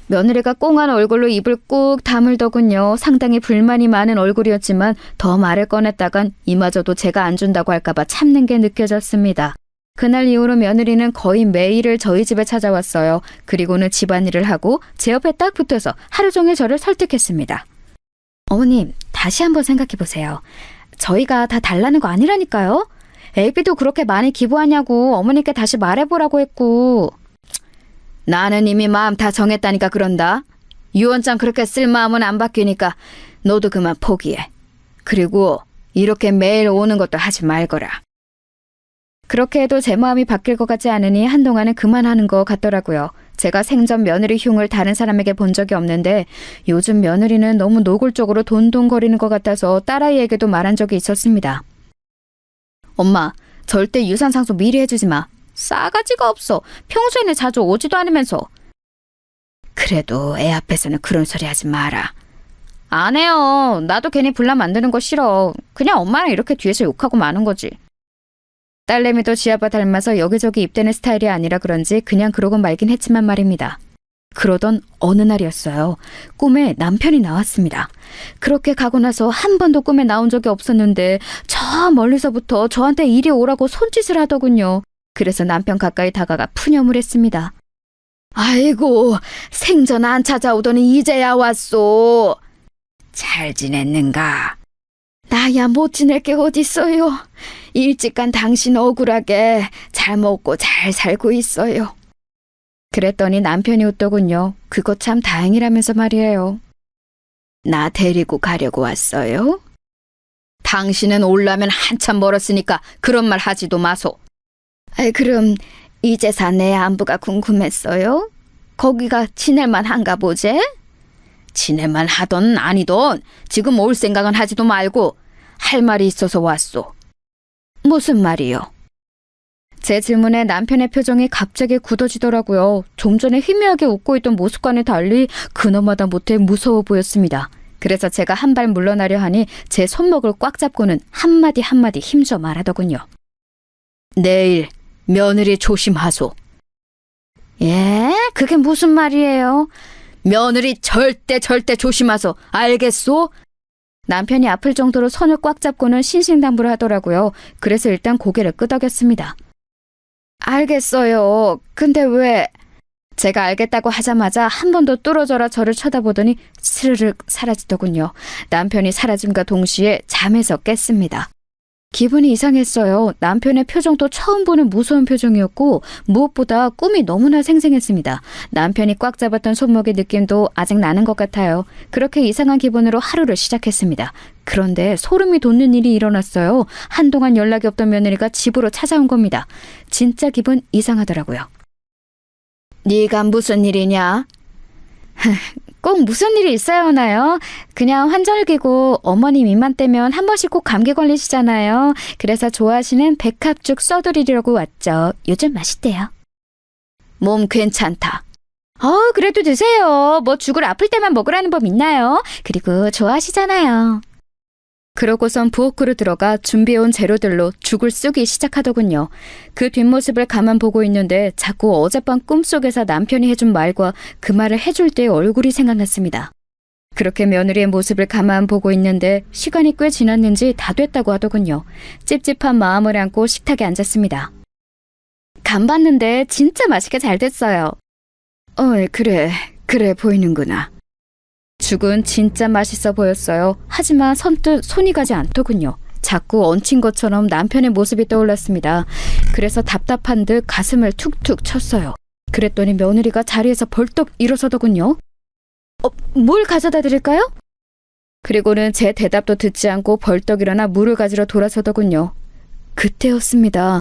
며느리가 꽁한 얼굴로 입을 꾹 다물더군요. 상당히 불만이 많은 얼굴이었지만 더 말을 꺼냈다간 이마저도 제가 안 준다고 할까봐 참는 게 느껴졌습니다. 그날 이후로 며느리는 거의 매일을 저희 집에 찾아왔어요. 그리고는 집안일을 하고 제 옆에 딱 붙어서 하루 종일 저를 설득했습니다. 어머님, 다시 한번 생각해보세요. 저희가 다 달라는 거 아니라니까요? 애비도 그렇게 많이 기부하냐고 어머니께 다시 말해보라고 했고. 나는 이미 마음 다 정했다니까 그런다. 유언장 그렇게 쓸 마음은 안 바뀌니까 너도 그만 포기해. 그리고 이렇게 매일 오는 것도 하지 말거라. 그렇게 해도 제 마음이 바뀔 것 같지 않으니 한동안은 그만하는 것 같더라고요. 제가 생전 며느리 흉을 다른 사람에게 본 적이 없는데 요즘 며느리는 너무 노골적으로 돈돈거리는 것 같아서 딸아이에게도 말한 적이 있었습니다. 엄마, 절대 유산상속 미리 해주지 마. 싸가지가 없어. 평소에는 자주 오지도 않으면서. 그래도 애 앞에서는 그런 소리 하지 마라. 안 해요. 나도 괜히 분란 만드는 거 싫어. 그냥 엄마랑 이렇게 뒤에서 욕하고 마는 거지. 딸내미도 지아빠 닮아서 여기저기 입대는 스타일이 아니라 그런지 그냥 그러고 말긴 했지만 말입니다. 그러던 어느 날이었어요. 꿈에 남편이 나왔습니다. 그렇게 가고 나서 한 번도 꿈에 나온 적이 없었는데 저 멀리서부터 저한테 이리 오라고 손짓을 하더군요. 그래서 남편 가까이 다가가 푸념을 했습니다. 아이고, 생전 안 찾아오더니 이제야 왔소. 잘 지냈는가? 나야 못 지낼 게 어딨어요. 일찍 간 당신 억울하게 잘 먹고 잘 살고 있어요. 그랬더니 남편이 웃더군요. 그거 참 다행이라면서 말이에요. 나 데리고 가려고 왔어요? 당신은 올라면 한참 멀었으니까 그런 말 하지도 마소. 그럼 이제사 내 안부가 궁금했어요? 거기가 지낼만 한가 보제? 지낼만 하던 아니던 지금 올 생각은 하지도 말고 할 말이 있어서 왔소. 무슨 말이요? 제 질문에 남편의 표정이 갑자기 굳어지더라고요. 좀 전에 희미하게 웃고 있던 모습과는 달리 그놈마다 못해 무서워 보였습니다. 그래서 제가 한 발 물러나려 하니 제 손목을 꽉 잡고는 한마디 한마디 힘줘 말하더군요. 내일 며느리 조심하소. 예? 그게 무슨 말이에요? 며느리 절대 조심하소. 알겠소? 남편이 아플 정도로 손을 꽉 잡고는 신신당부를 하더라고요. 그래서 일단 고개를 끄덕였습니다. 알겠어요. 근데 왜? 제가 알겠다고 하자마자 한 번 더 뚫어져라 저를 쳐다보더니 스르륵 사라지더군요. 남편이 사라짐과 동시에 잠에서 깼습니다. 기분이 이상했어요. 남편의 표정도 처음 보는 무서운 표정이었고 무엇보다 꿈이 너무나 생생했습니다. 남편이 꽉 잡았던 손목의 느낌도 아직 나는 것 같아요. 그렇게 이상한 기분으로 하루를 시작했습니다. 그런데 소름이 돋는 일이 일어났어요. 한동안 연락이 없던 며느리가 집으로 찾아온 겁니다. 진짜 기분 이상하더라고요. 네가 무슨 일이냐? 꼭 무슨 일이 있어야 하나요? 그냥 환절기고 어머님 입만 떼면 한 번씩 꼭 감기 걸리시잖아요. 그래서 좋아하시는 백합죽 써드리려고 왔죠. 요즘 맛있대요. 몸 괜찮다. 그래도 드세요. 뭐 죽을 아플 때만 먹으라는 법 있나요? 그리고 좋아하시잖아요. 그러고선 부엌으로 들어가 준비해온 재료들로 죽을 쓰기 시작하더군요. 그 뒷모습을 가만 보고 있는데 자꾸 어젯밤 꿈속에서 남편이 해준 말과 그 말을 해줄 때의 얼굴이 생각났습니다. 그렇게 며느리의 모습을 가만 보고 있는데 시간이 꽤 지났는지 다 됐다고 하더군요. 찝찝한 마음을 안고 식탁에 앉았습니다. 간 봤는데 진짜 맛있게 잘 됐어요. 그래 보이는구나. 죽은 진짜 맛있어 보였어요. 하지만 선뜻 손이 가지 않더군요. 자꾸 얹힌 것처럼 남편의 모습이 떠올랐습니다. 그래서 답답한 듯 가슴을 툭툭 쳤어요. 그랬더니 며느리가 자리에서 벌떡 일어서더군요. 뭘 가져다 드릴까요? 그리고는 제 대답도 듣지 않고 벌떡 일어나 물을 가지러 돌아서더군요. 그때였습니다.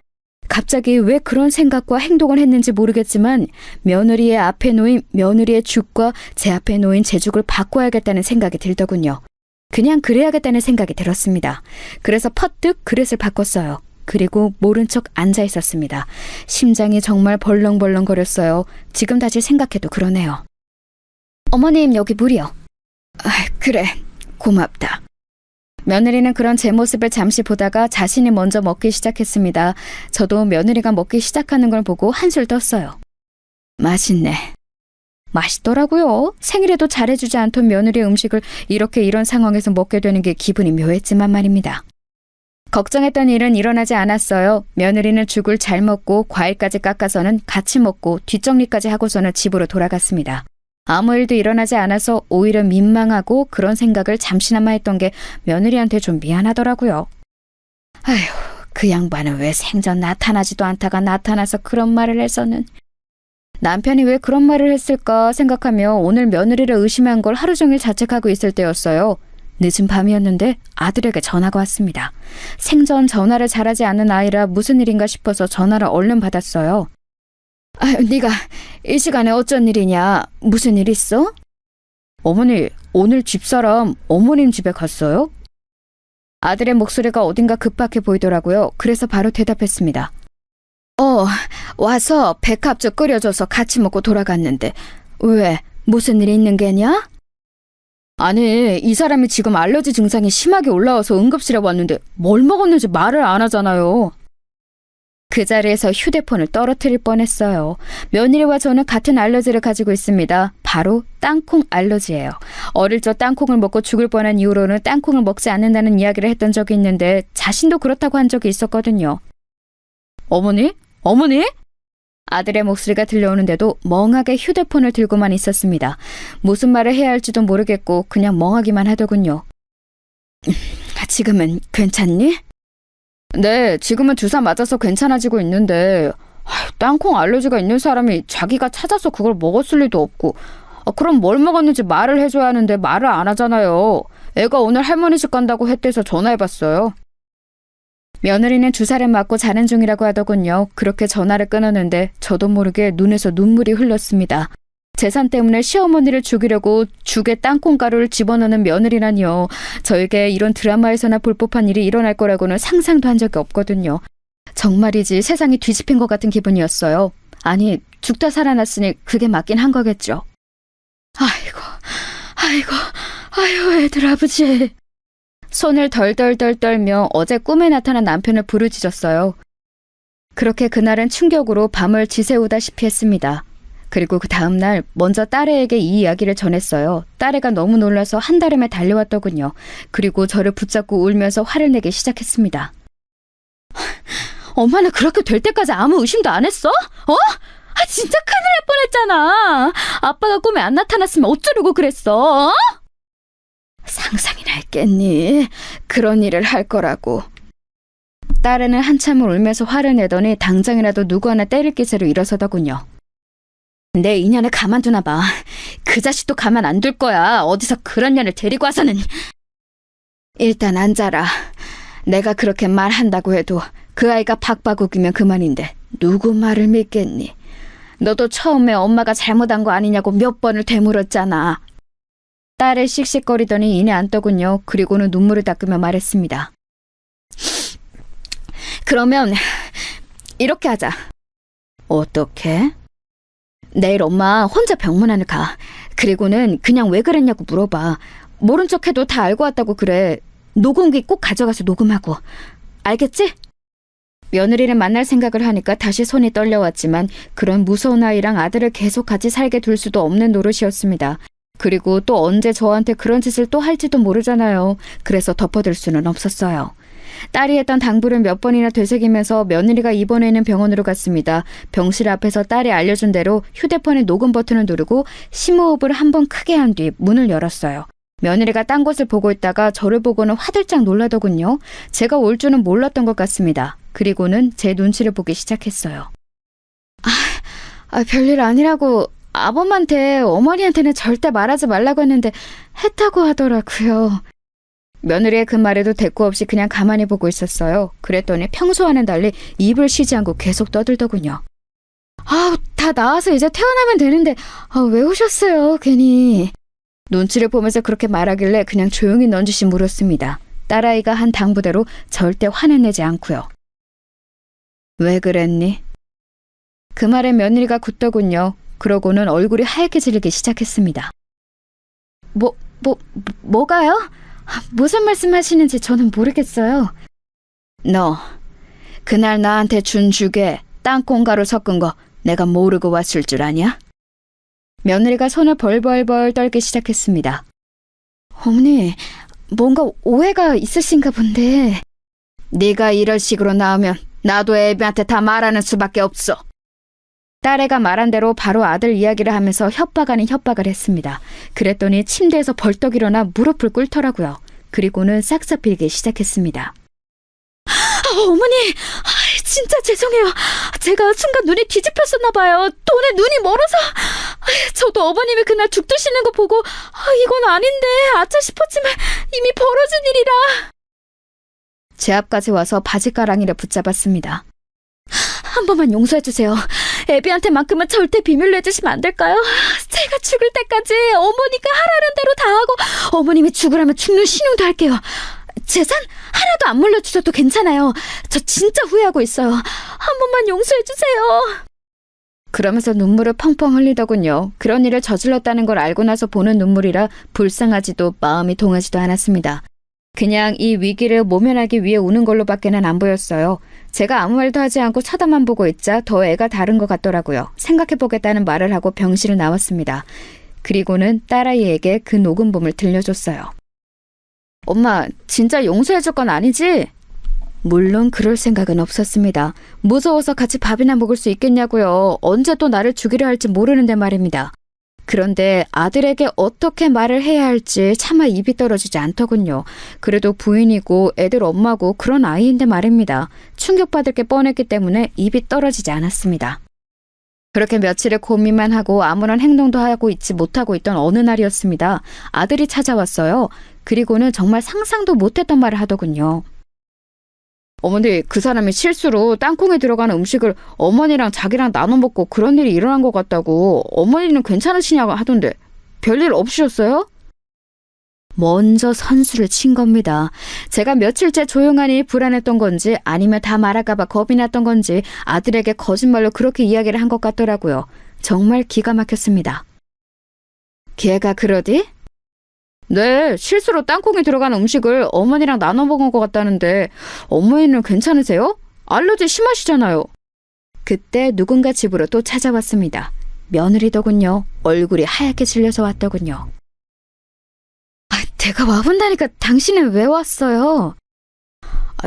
갑자기 왜 그런 생각과 행동을 했는지 모르겠지만 며느리의 앞에 놓인 며느리의 죽과 제 앞에 놓인 제 죽을 바꿔야겠다는 생각이 들더군요. 그냥 그래야겠다는 생각이 들었습니다. 그래서 퍼뜩 그릇을 바꿨어요. 그리고 모른 척 앉아 있었습니다. 심장이 정말 벌렁벌렁거렸어요. 지금 다시 생각해도 그러네요. 어머님, 여기 물이요. 그래, 고맙다. 며느리는 그런 제 모습을 잠시 보다가 자신이 먼저 먹기 시작했습니다. 저도 며느리가 먹기 시작하는 걸 보고 한술 떴어요. 맛있네. 맛있더라고요. 생일에도 잘해주지 않던 며느리의 음식을 이렇게 이런 상황에서 먹게 되는 게 기분이 묘했지만 말입니다. 걱정했던 일은 일어나지 않았어요. 며느리는 죽을 잘 먹고 과일까지 깎아서는 같이 먹고 뒷정리까지 하고서는 집으로 돌아갔습니다. 아무 일도 일어나지 않아서 오히려 민망하고 그런 생각을 잠시나마 했던 게 며느리한테 좀 미안하더라고요. 아휴, 그 양반은 왜 생전 나타나지도 않다가 나타나서 그런 말을 해서는. 남편이 왜 그런 말을 했을까 생각하며 오늘 며느리를 의심한 걸 하루 종일 자책하고 있을 때였어요. 늦은 밤이었는데 아들에게 전화가 왔습니다. 생전 전화를 잘하지 않는 아이라 무슨 일인가 싶어서 전화를 얼른 받았어요. 네가 이 시간에 어쩐 일이냐? 무슨 일 있어? 어머니, 오늘 집사람 어머님 집에 갔어요? 아들의 목소리가 어딘가 급박해 보이더라고요. 그래서 바로 대답했습니다. 와서 백합죽 끓여줘서 같이 먹고 돌아갔는데 왜? 무슨 일이 있는 게냐? 아니, 이 사람이 지금 알러지 증상이 심하게 올라와서 응급실에 왔는데 뭘 먹었는지 말을 안 하잖아요. 그 자리에서 휴대폰을 떨어뜨릴 뻔했어요. 며느리와 저는 같은 알러지를 가지고 있습니다. 바로 땅콩 알러지예요. 어릴 적 땅콩을 먹고 죽을 뻔한 이후로는 땅콩을 먹지 않는다는 이야기를 했던 적이 있는데 자신도 그렇다고 한 적이 있었거든요. 어머니? 아들의 목소리가 들려오는데도 멍하게 휴대폰을 들고만 있었습니다. 무슨 말을 해야 할지도 모르겠고 그냥 멍하기만 하더군요. 지금은 괜찮니? 네, 지금은 주사 맞아서 괜찮아지고 있는데 땅콩 알러지가 있는 사람이 자기가 찾아서 그걸 먹었을 리도 없고 그럼 뭘 먹었는지 말을 해줘야 하는데 말을 안 하잖아요. 애가 오늘 할머니 집 간다고 했대서 전화해봤어요. 며느리는 주사를 맞고 자는 중이라고 하더군요. 그렇게 전화를 끊었는데 저도 모르게 눈에서 눈물이 흘렀습니다. 재산 때문에 시어머니를 죽이려고 죽에 땅콩가루를 집어넣는 며느리라니요. 저에게 이런 드라마에서나 볼 법한 일이 일어날 거라고는 상상도 한 적이 없거든요. 정말이지 세상이 뒤집힌 것 같은 기분이었어요. 아니, 죽다 살아났으니 그게 맞긴 한 거겠죠. 아이고, 애들 아버지. 손을 덜덜덜 떨며 어제 꿈에 나타난 남편을 부르짖었어요. 그렇게 그날은 충격으로 밤을 지새우다시피 했습니다. 그리고 그 다음날 먼저 딸애에게 이 이야기를 전했어요. 딸애가 너무 놀라서 한달음에 달려왔더군요. 그리고 저를 붙잡고 울면서 화를 내기 시작했습니다. 엄마는 그렇게 될 때까지 아무 의심도 안 했어? 진짜 큰일 날 뻔했잖아. 아빠가 꿈에 안 나타났으면 어쩌려고 그랬어? 상상이나 했겠니? 그런 일을 할 거라고. 딸애는 한참을 울면서 화를 내더니 당장이라도 누구 하나 때릴 기세로 일어서더군요. 내 인연을 가만두나 봐. 그 자식도 가만 안 둘 거야. 어디서 그런 년을 데리고 와서는. 일단 앉아라. 내가 그렇게 말한다고 해도 그 아이가 박바국이면 그만인데 누구 말을 믿겠니? 너도 처음에 엄마가 잘못한 거 아니냐고 몇 번을 되물었잖아. 딸을 씩씩거리더니 이내 앉더군요. 그리고는 눈물을 닦으며 말했습니다. 그러면 이렇게 하자. 어떻게? 내일 엄마 혼자 병문안을 가. 그리고는 그냥 왜 그랬냐고 물어봐. 모른 척해도 다 알고 왔다고 그래. 녹음기 꼭 가져가서 녹음하고. 알겠지? 며느리를 만날 생각을 하니까 다시 손이 떨려왔지만 그런 무서운 아이랑 아들을 계속 같이 살게 둘 수도 없는 노릇이었습니다. 그리고 또 언제 저한테 그런 짓을 또 할지도 모르잖아요. 그래서 덮어둘 수는 없었어요. 딸이 했던 당부를 몇 번이나 되새기면서 며느리가 입원해 있는 병원으로 갔습니다. 병실 앞에서 딸이 알려준 대로 휴대폰의 녹음 버튼을 누르고 심호흡을 한 번 크게 한 뒤 문을 열었어요. 며느리가 딴 곳을 보고 있다가 저를 보고는 화들짝 놀라더군요. 제가 올 줄은 몰랐던 것 같습니다. 그리고는 제 눈치를 보기 시작했어요. 별일 아니라고 아범한테 어머니한테는 절대 말하지 말라고 했는데 했다고 하더라고요. 며느리의 그 말에도 대꾸 없이 그냥 가만히 보고 있었어요. 그랬더니 평소와는 달리 입을 쉬지 않고 계속 떠들더군요. 다 나와서 이제 퇴원하면 되는데 왜 오셨어요 괜히. 눈치를 보면서 그렇게 말하길래 그냥 조용히 넌지시 물었습니다. 딸아이가 한 당부대로 절대 화는 내지 않고요. 왜 그랬니? 그 말에 며느리가 굳더군요. 그러고는 얼굴이 하얗게 질리기 시작했습니다. 뭐가요? 무슨 말씀하시는지 저는 모르겠어요. 너 그날 나한테 준 죽에 땅콩가루 섞은 거 내가 모르고 왔을 줄 아냐? 며느리가 손을 벌벌벌 떨기 시작했습니다. 어머니, 뭔가 오해가 있으신가 본데. 네가 이런 식으로 나오면 나도 애비한테 다 말하는 수밖에 없어. 딸애가 말한 대로 바로 아들 이야기를 하면서 협박 아닌 협박을 했습니다. 그랬더니 침대에서 벌떡 일어나 무릎을 꿇더라고요. 그리고는 싹싹 빌기 시작했습니다. 어머니, 진짜 죄송해요. 제가 순간 눈이 뒤집혔었나 봐요. 돈에 눈이 멀어서. 저도 어머님이 그날 죽 드시는 거 보고 이건 아닌데 아차 싶었지만 이미 벌어진 일이라. 제 앞까지 와서 바지가랑이를 붙잡았습니다. 한 번만 용서해주세요. 애비한테만큼은 절대 비밀로 해주시면 안 될까요? 제가 죽을 때까지 어머니가 하라는 대로 다 하고 어머님이 죽으라면 죽는 신용도 할게요. 재산 하나도 안 물려주셔도 괜찮아요. 저 진짜 후회하고 있어요. 한 번만 용서해주세요. 그러면서 눈물을 펑펑 흘리더군요. 그런 일을 저질렀다는 걸 알고 나서 보는 눈물이라 불쌍하지도 마음이 동하지도 않았습니다. 그냥 이 위기를 모면하기 위해 우는 걸로밖에는 안 보였어요. 제가 아무 말도 하지 않고 쳐다만 보고 있자 더 애가 다른 것 같더라고요. 생각해보겠다는 말을 하고 병실을 나왔습니다. 그리고는 딸아이에게 그 녹음본을 들려줬어요. 엄마, 진짜 용서해줄 건 아니지? 물론 그럴 생각은 없었습니다. 무서워서 같이 밥이나 먹을 수 있겠냐고요. 언제 또 나를 죽이려 할지 모르는데 말입니다. 그런데 아들에게 어떻게 말을 해야 할지 차마 입이 떨어지지 않더군요. 그래도 부인이고 애들 엄마고 그런 아이인데 말입니다. 충격받을 게 뻔했기 때문에 입이 떨어지지 않았습니다. 그렇게 며칠을 고민만 하고 아무런 행동도 하고 있지 못하고 있던 어느 날이었습니다. 아들이 찾아왔어요. 그리고는 정말 상상도 못했던 말을 하더군요. 어머니, 그 사람이 실수로 땅콩에 들어가는 음식을 어머니랑 자기랑 나눠 먹고 그런 일이 일어난 것 같다고. 어머니는 괜찮으시냐고 하던데 별일 없으셨어요? 먼저 선수를 친 겁니다. 제가 며칠째 조용하니 불안했던 건지 아니면 다 말할까봐 겁이 났던 건지 아들에게 거짓말로 그렇게 이야기를 한 것 같더라고요. 정말 기가 막혔습니다. 걔가 그러디? 네, 실수로 땅콩이 들어간 음식을 어머니랑 나눠 먹은 것 같다는데 어머니는 괜찮으세요? 알러지 심하시잖아요. 그때 누군가 집으로 또 찾아왔습니다. 며느리더군요. 얼굴이 하얗게 질려서 왔더군요. 내가 와본다니까 당신은 왜 왔어요?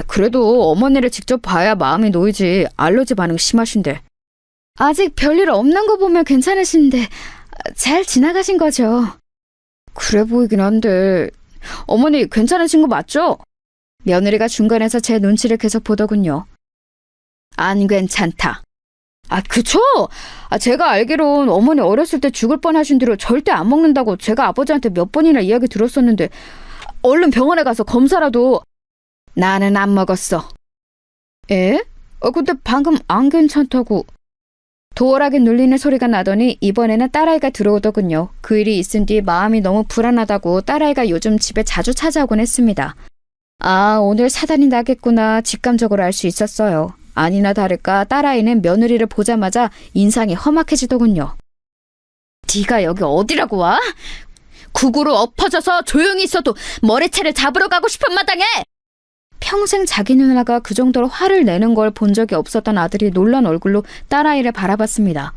그래도 어머니를 직접 봐야 마음이 놓이지. 알러지 반응 심하신데. 아직 별일 없는 거 보면 괜찮으신데 잘 지나가신 거죠? 그래 보이긴 한데 어머니 괜찮으신 거 맞죠? 며느리가 중간에서 제 눈치를 계속 보더군요. 안 괜찮다. 그쵸? 제가 알기론 어머니 어렸을 때 죽을 뻔하신 뒤로 절대 안 먹는다고 제가 아버지한테 몇 번이나 이야기 들었었는데 얼른 병원에 가서 검사라도. 나는 안 먹었어. 에? 근데 방금 안 괜찮다고. 도어락에 눌리는 소리가 나더니 이번에는 딸아이가 들어오더군요. 그 일이 있은 뒤 마음이 너무 불안하다고 딸아이가 요즘 집에 자주 찾아오곤 했습니다. 오늘 사단이 나겠구나 직감적으로 알 수 있었어요. 아니나 다를까 딸아이는 며느리를 보자마자 인상이 험악해지더군요. 네가 여기 어디라고 와? 구구로 엎어져서 조용히 있어도 머리채를 잡으러 가고 싶은 마당에! 평생 자기 누나가 그 정도로 화를 내는 걸 본 적이 없었던 아들이 놀란 얼굴로 딸아이를 바라봤습니다.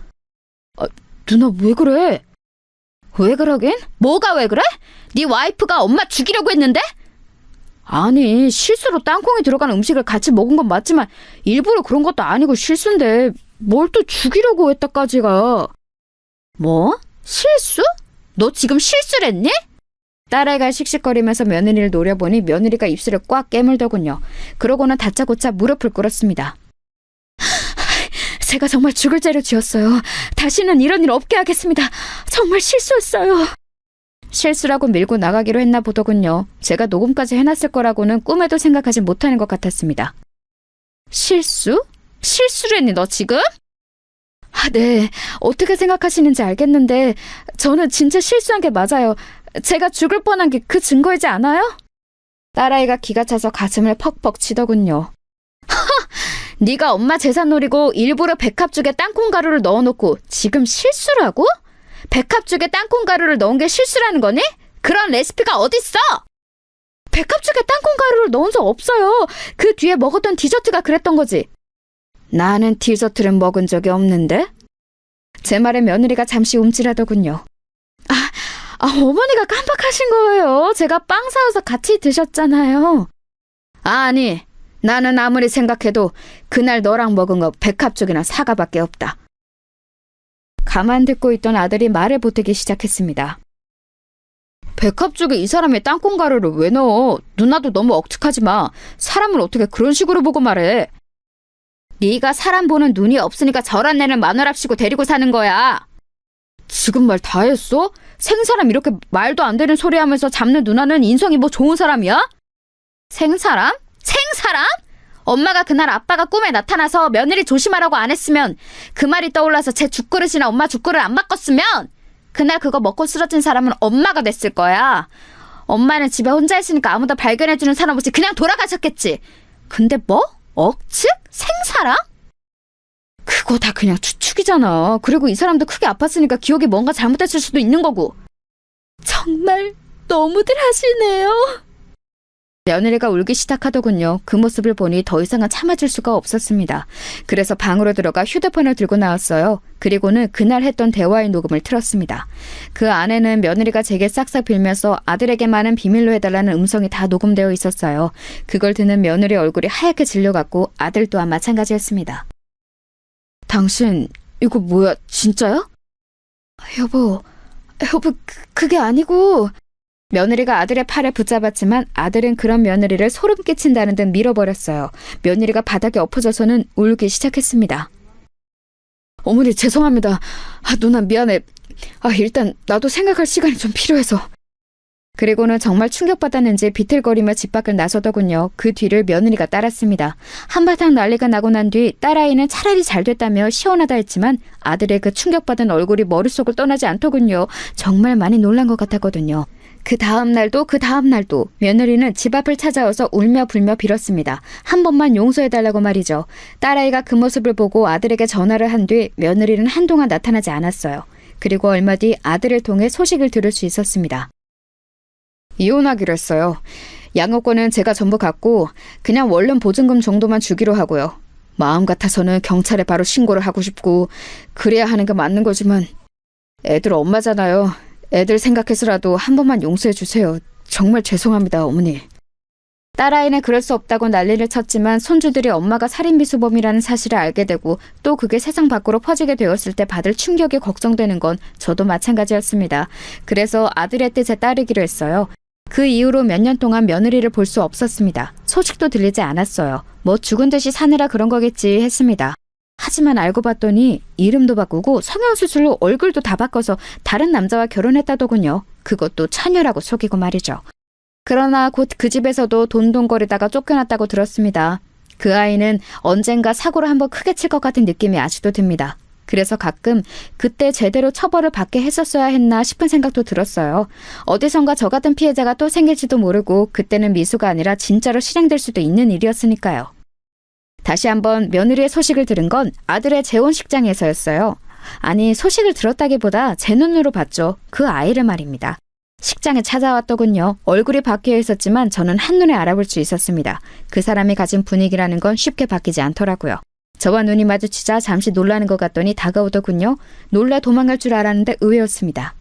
누나 왜 그래? 왜 그러긴? 뭐가 왜 그래? 네 와이프가 엄마 죽이려고 했는데? 아니, 실수로 땅콩이 들어간 음식을 같이 먹은 건 맞지만 일부러 그런 것도 아니고 실수인데 뭘 또 죽이려고 했다까지가. 뭐? 실수? 너 지금 실수를 했니? 딸아이가 씩씩거리면서 며느리를 노려보니 며느리가 입술을 꽉 깨물더군요. 그러고는 다짜고짜 무릎을 꿇었습니다. 제가 정말 죽을 죄를 지었어요. 다시는 이런 일 없게 하겠습니다. 정말 실수했어요. 실수라고 밀고 나가기로 했나 보더군요. 제가 녹음까지 해놨을 거라고는 꿈에도 생각하지 못하는 것 같았습니다. 실수? 실수를 했니 너 지금? 네. 어떻게 생각하시는지 알겠는데 저는 진짜 실수한 게 맞아요. 제가 죽을 뻔한 게 그 증거이지 않아요? 딸아이가 기가 차서 가슴을 퍽퍽 치더군요. 네가 엄마 재산 노리고 일부러 백합죽에 땅콩가루를 넣어놓고 지금 실수라고? 백합죽에 땅콩가루를 넣은 게 실수라는 거니? 그런 레시피가 어딨어? 백합죽에 땅콩가루를 넣은 적 없어요. 그 뒤에 먹었던 디저트가 그랬던 거지. 나는 디저트를 먹은 적이 없는데? 제 말에 며느리가 잠시 움찔하더군요. 어머니가 깜빡하신 거예요. 제가 빵 사와서 같이 드셨잖아요. 아니, 나는 아무리 생각해도 그날 너랑 먹은 거 백합죽이나 사과밖에 없다. 가만 듣고 있던 아들이 말을 보태기 시작했습니다. 백합죽에 이 사람이 땅콩가루를 왜 넣어? 누나도 너무 억측하지 마. 사람을 어떻게 그런 식으로 보고 말해. 네가 사람 보는 눈이 없으니까 저런 애는 마누랍시고 데리고 사는 거야. 지금 말 다 했어? 생사람 이렇게 말도 안 되는 소리 하면서 잡는 누나는 인성이 뭐 좋은 사람이야? 생사람? 생사람? 엄마가 그날 아빠가 꿈에 나타나서 며느리 조심하라고 안 했으면 그 말이 떠올라서 제 죽그릇이나 엄마 죽그릇 안 바꿨으면 그날 그거 먹고 쓰러진 사람은 엄마가 됐을 거야. 엄마는 집에 혼자 있으니까 아무도 발견해주는 사람 없이 그냥 돌아가셨겠지. 근데 뭐? 억측? 생사람? 그거 다 그냥 추측이잖아. 그리고 이 사람도 크게 아팠으니까 기억이 뭔가 잘못됐을 수도 있는 거고. 정말 너무들 하시네요. 며느리가 울기 시작하더군요. 그 모습을 보니 더 이상은 참아줄 수가 없었습니다. 그래서 방으로 들어가 휴대폰을 들고 나왔어요. 그리고는 그날 했던 대화의 녹음을 틀었습니다. 그 안에는 며느리가 제게 싹싹 빌면서 아들에게만은 비밀로 해달라는 음성이 다 녹음되어 있었어요. 그걸 듣는 며느리 얼굴이 하얗게 질려갔고 아들 또한 마찬가지였습니다. 당신 이거 뭐야? 진짜야? 여보, 그게 아니고... 며느리가 아들의 팔을 붙잡았지만 아들은 그런 며느리를 소름 끼친다는 듯 밀어버렸어요. 며느리가 바닥에 엎어져서는 울기 시작했습니다. 어머니 죄송합니다. 누나 미안해. 일단 나도 생각할 시간이 좀 필요해서. 그리고는 정말 충격받았는지 비틀거리며 집 밖을 나서더군요. 그 뒤를 며느리가 따랐습니다. 한바탕 난리가 나고 난 뒤 딸아이는 차라리 잘 됐다며 시원하다 했지만 아들의 그 충격받은 얼굴이 머릿속을 떠나지 않더군요. 정말 많이 놀란 것 같았거든요. 그 다음 날도 며느리는 집 앞을 찾아와서 울며 불며 빌었습니다. 한 번만 용서해달라고 말이죠. 딸아이가 그 모습을 보고 아들에게 전화를 한 뒤 며느리는 한동안 나타나지 않았어요. 그리고 얼마 뒤 아들을 통해 소식을 들을 수 있었습니다. 이혼하기로 했어요. 양육권은 제가 전부 갖고 그냥 원룸 보증금 정도만 주기로 하고요. 마음 같아서는 경찰에 바로 신고를 하고 싶고 그래야 하는 게 맞는 거지만 애들 엄마잖아요. 애들 생각해서라도 한 번만 용서해 주세요. 정말 죄송합니다, 어머니. 딸아이는 그럴 수 없다고 난리를 쳤지만 손주들이 엄마가 살인미수범이라는 사실을 알게 되고 또 그게 세상 밖으로 퍼지게 되었을 때 받을 충격이 걱정되는 건 저도 마찬가지였습니다. 그래서 아들의 뜻에 따르기로 했어요. 그 이후로 몇 년 동안 며느리를 볼 수 없었습니다. 소식도 들리지 않았어요. 뭐 죽은 듯이 사느라 그런 거겠지 했습니다. 하지만 알고 봤더니 이름도 바꾸고 성형수술로 얼굴도 다 바꿔서 다른 남자와 결혼했다더군요. 그것도 처녀라고 속이고 말이죠. 그러나 곧 그 집에서도 돈돈거리다가 쫓겨났다고 들었습니다. 그 아이는 언젠가 사고를 한번 크게 칠 것 같은 느낌이 아직도 듭니다. 그래서 가끔 그때 제대로 처벌을 받게 했었어야 했나 싶은 생각도 들었어요. 어디선가 저 같은 피해자가 또 생길지도 모르고 그때는 미수가 아니라 진짜로 실행될 수도 있는 일이었으니까요. 다시 한번 며느리의 소식을 들은 건 아들의 재혼식장에서였어요. 아니, 소식을 들었다기보다 제 눈으로 봤죠. 그 아이를 말입니다. 식장에 찾아왔더군요. 얼굴이 바뀌어 있었지만 저는 한눈에 알아볼 수 있었습니다. 그 사람이 가진 분위기라는 건 쉽게 바뀌지 않더라고요. 저와 눈이 마주치자 잠시 놀라는 것 같더니 다가오더군요. 놀라 도망갈 줄 알았는데 의외였습니다.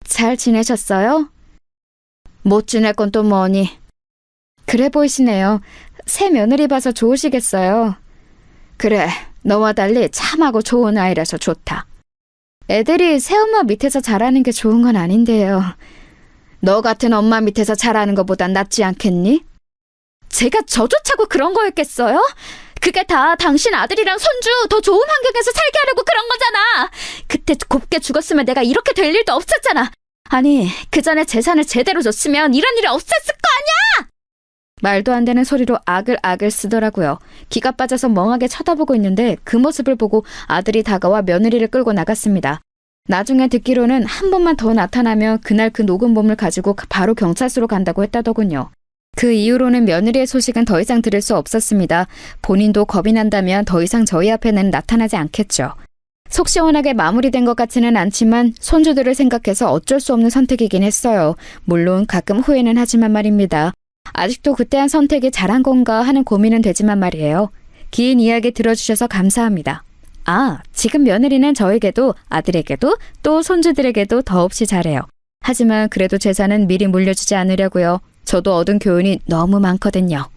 잘 지내셨어요? 못 지낼 건 또 뭐니? 그래 보이시네요. 새 며느리 봐서 좋으시겠어요. 그래, 너와 달리 참하고 좋은 아이라서 좋다. 애들이 새엄마 밑에서 자라는 게 좋은 건 아닌데요. 너 같은 엄마 밑에서 자라는 것보단 낫지 않겠니? 제가 저조차고 그런 거였겠어요? 그게 다 당신 아들이랑 손주 더 좋은 환경에서 살게 하려고 그런 거잖아. 그때 곱게 죽었으면 내가 이렇게 될 일도 없었잖아. 아니, 그 전에 재산을 제대로 줬으면 이런 일이 없었을 거 아니야! 말도 안 되는 소리로 아글아글 쓰더라고요. 기가 빠져서 멍하게 쳐다보고 있는데 그 모습을 보고 아들이 다가와 며느리를 끌고 나갔습니다. 나중에 듣기로는 한 번만 더 나타나면 그날 그 녹음본을 가지고 바로 경찰서로 간다고 했다더군요. 그 이후로는 며느리의 소식은 더 이상 들을 수 없었습니다. 본인도 겁이 난다면 더 이상 저희 앞에는 나타나지 않겠죠. 속 시원하게 마무리된 것 같지는 않지만 손주들을 생각해서 어쩔 수 없는 선택이긴 했어요. 물론 가끔 후회는 하지만 말입니다. 아직도 그때 한 선택이 잘한 건가 하는 고민은 되지만 말이에요. 긴 이야기 들어주셔서 감사합니다. 아, 지금 며느리는 저에게도 아들에게도 또 손주들에게도 더없이 잘해요. 하지만 그래도 재산은 미리 물려주지 않으려고요. 저도 얻은 교훈이 너무 많거든요.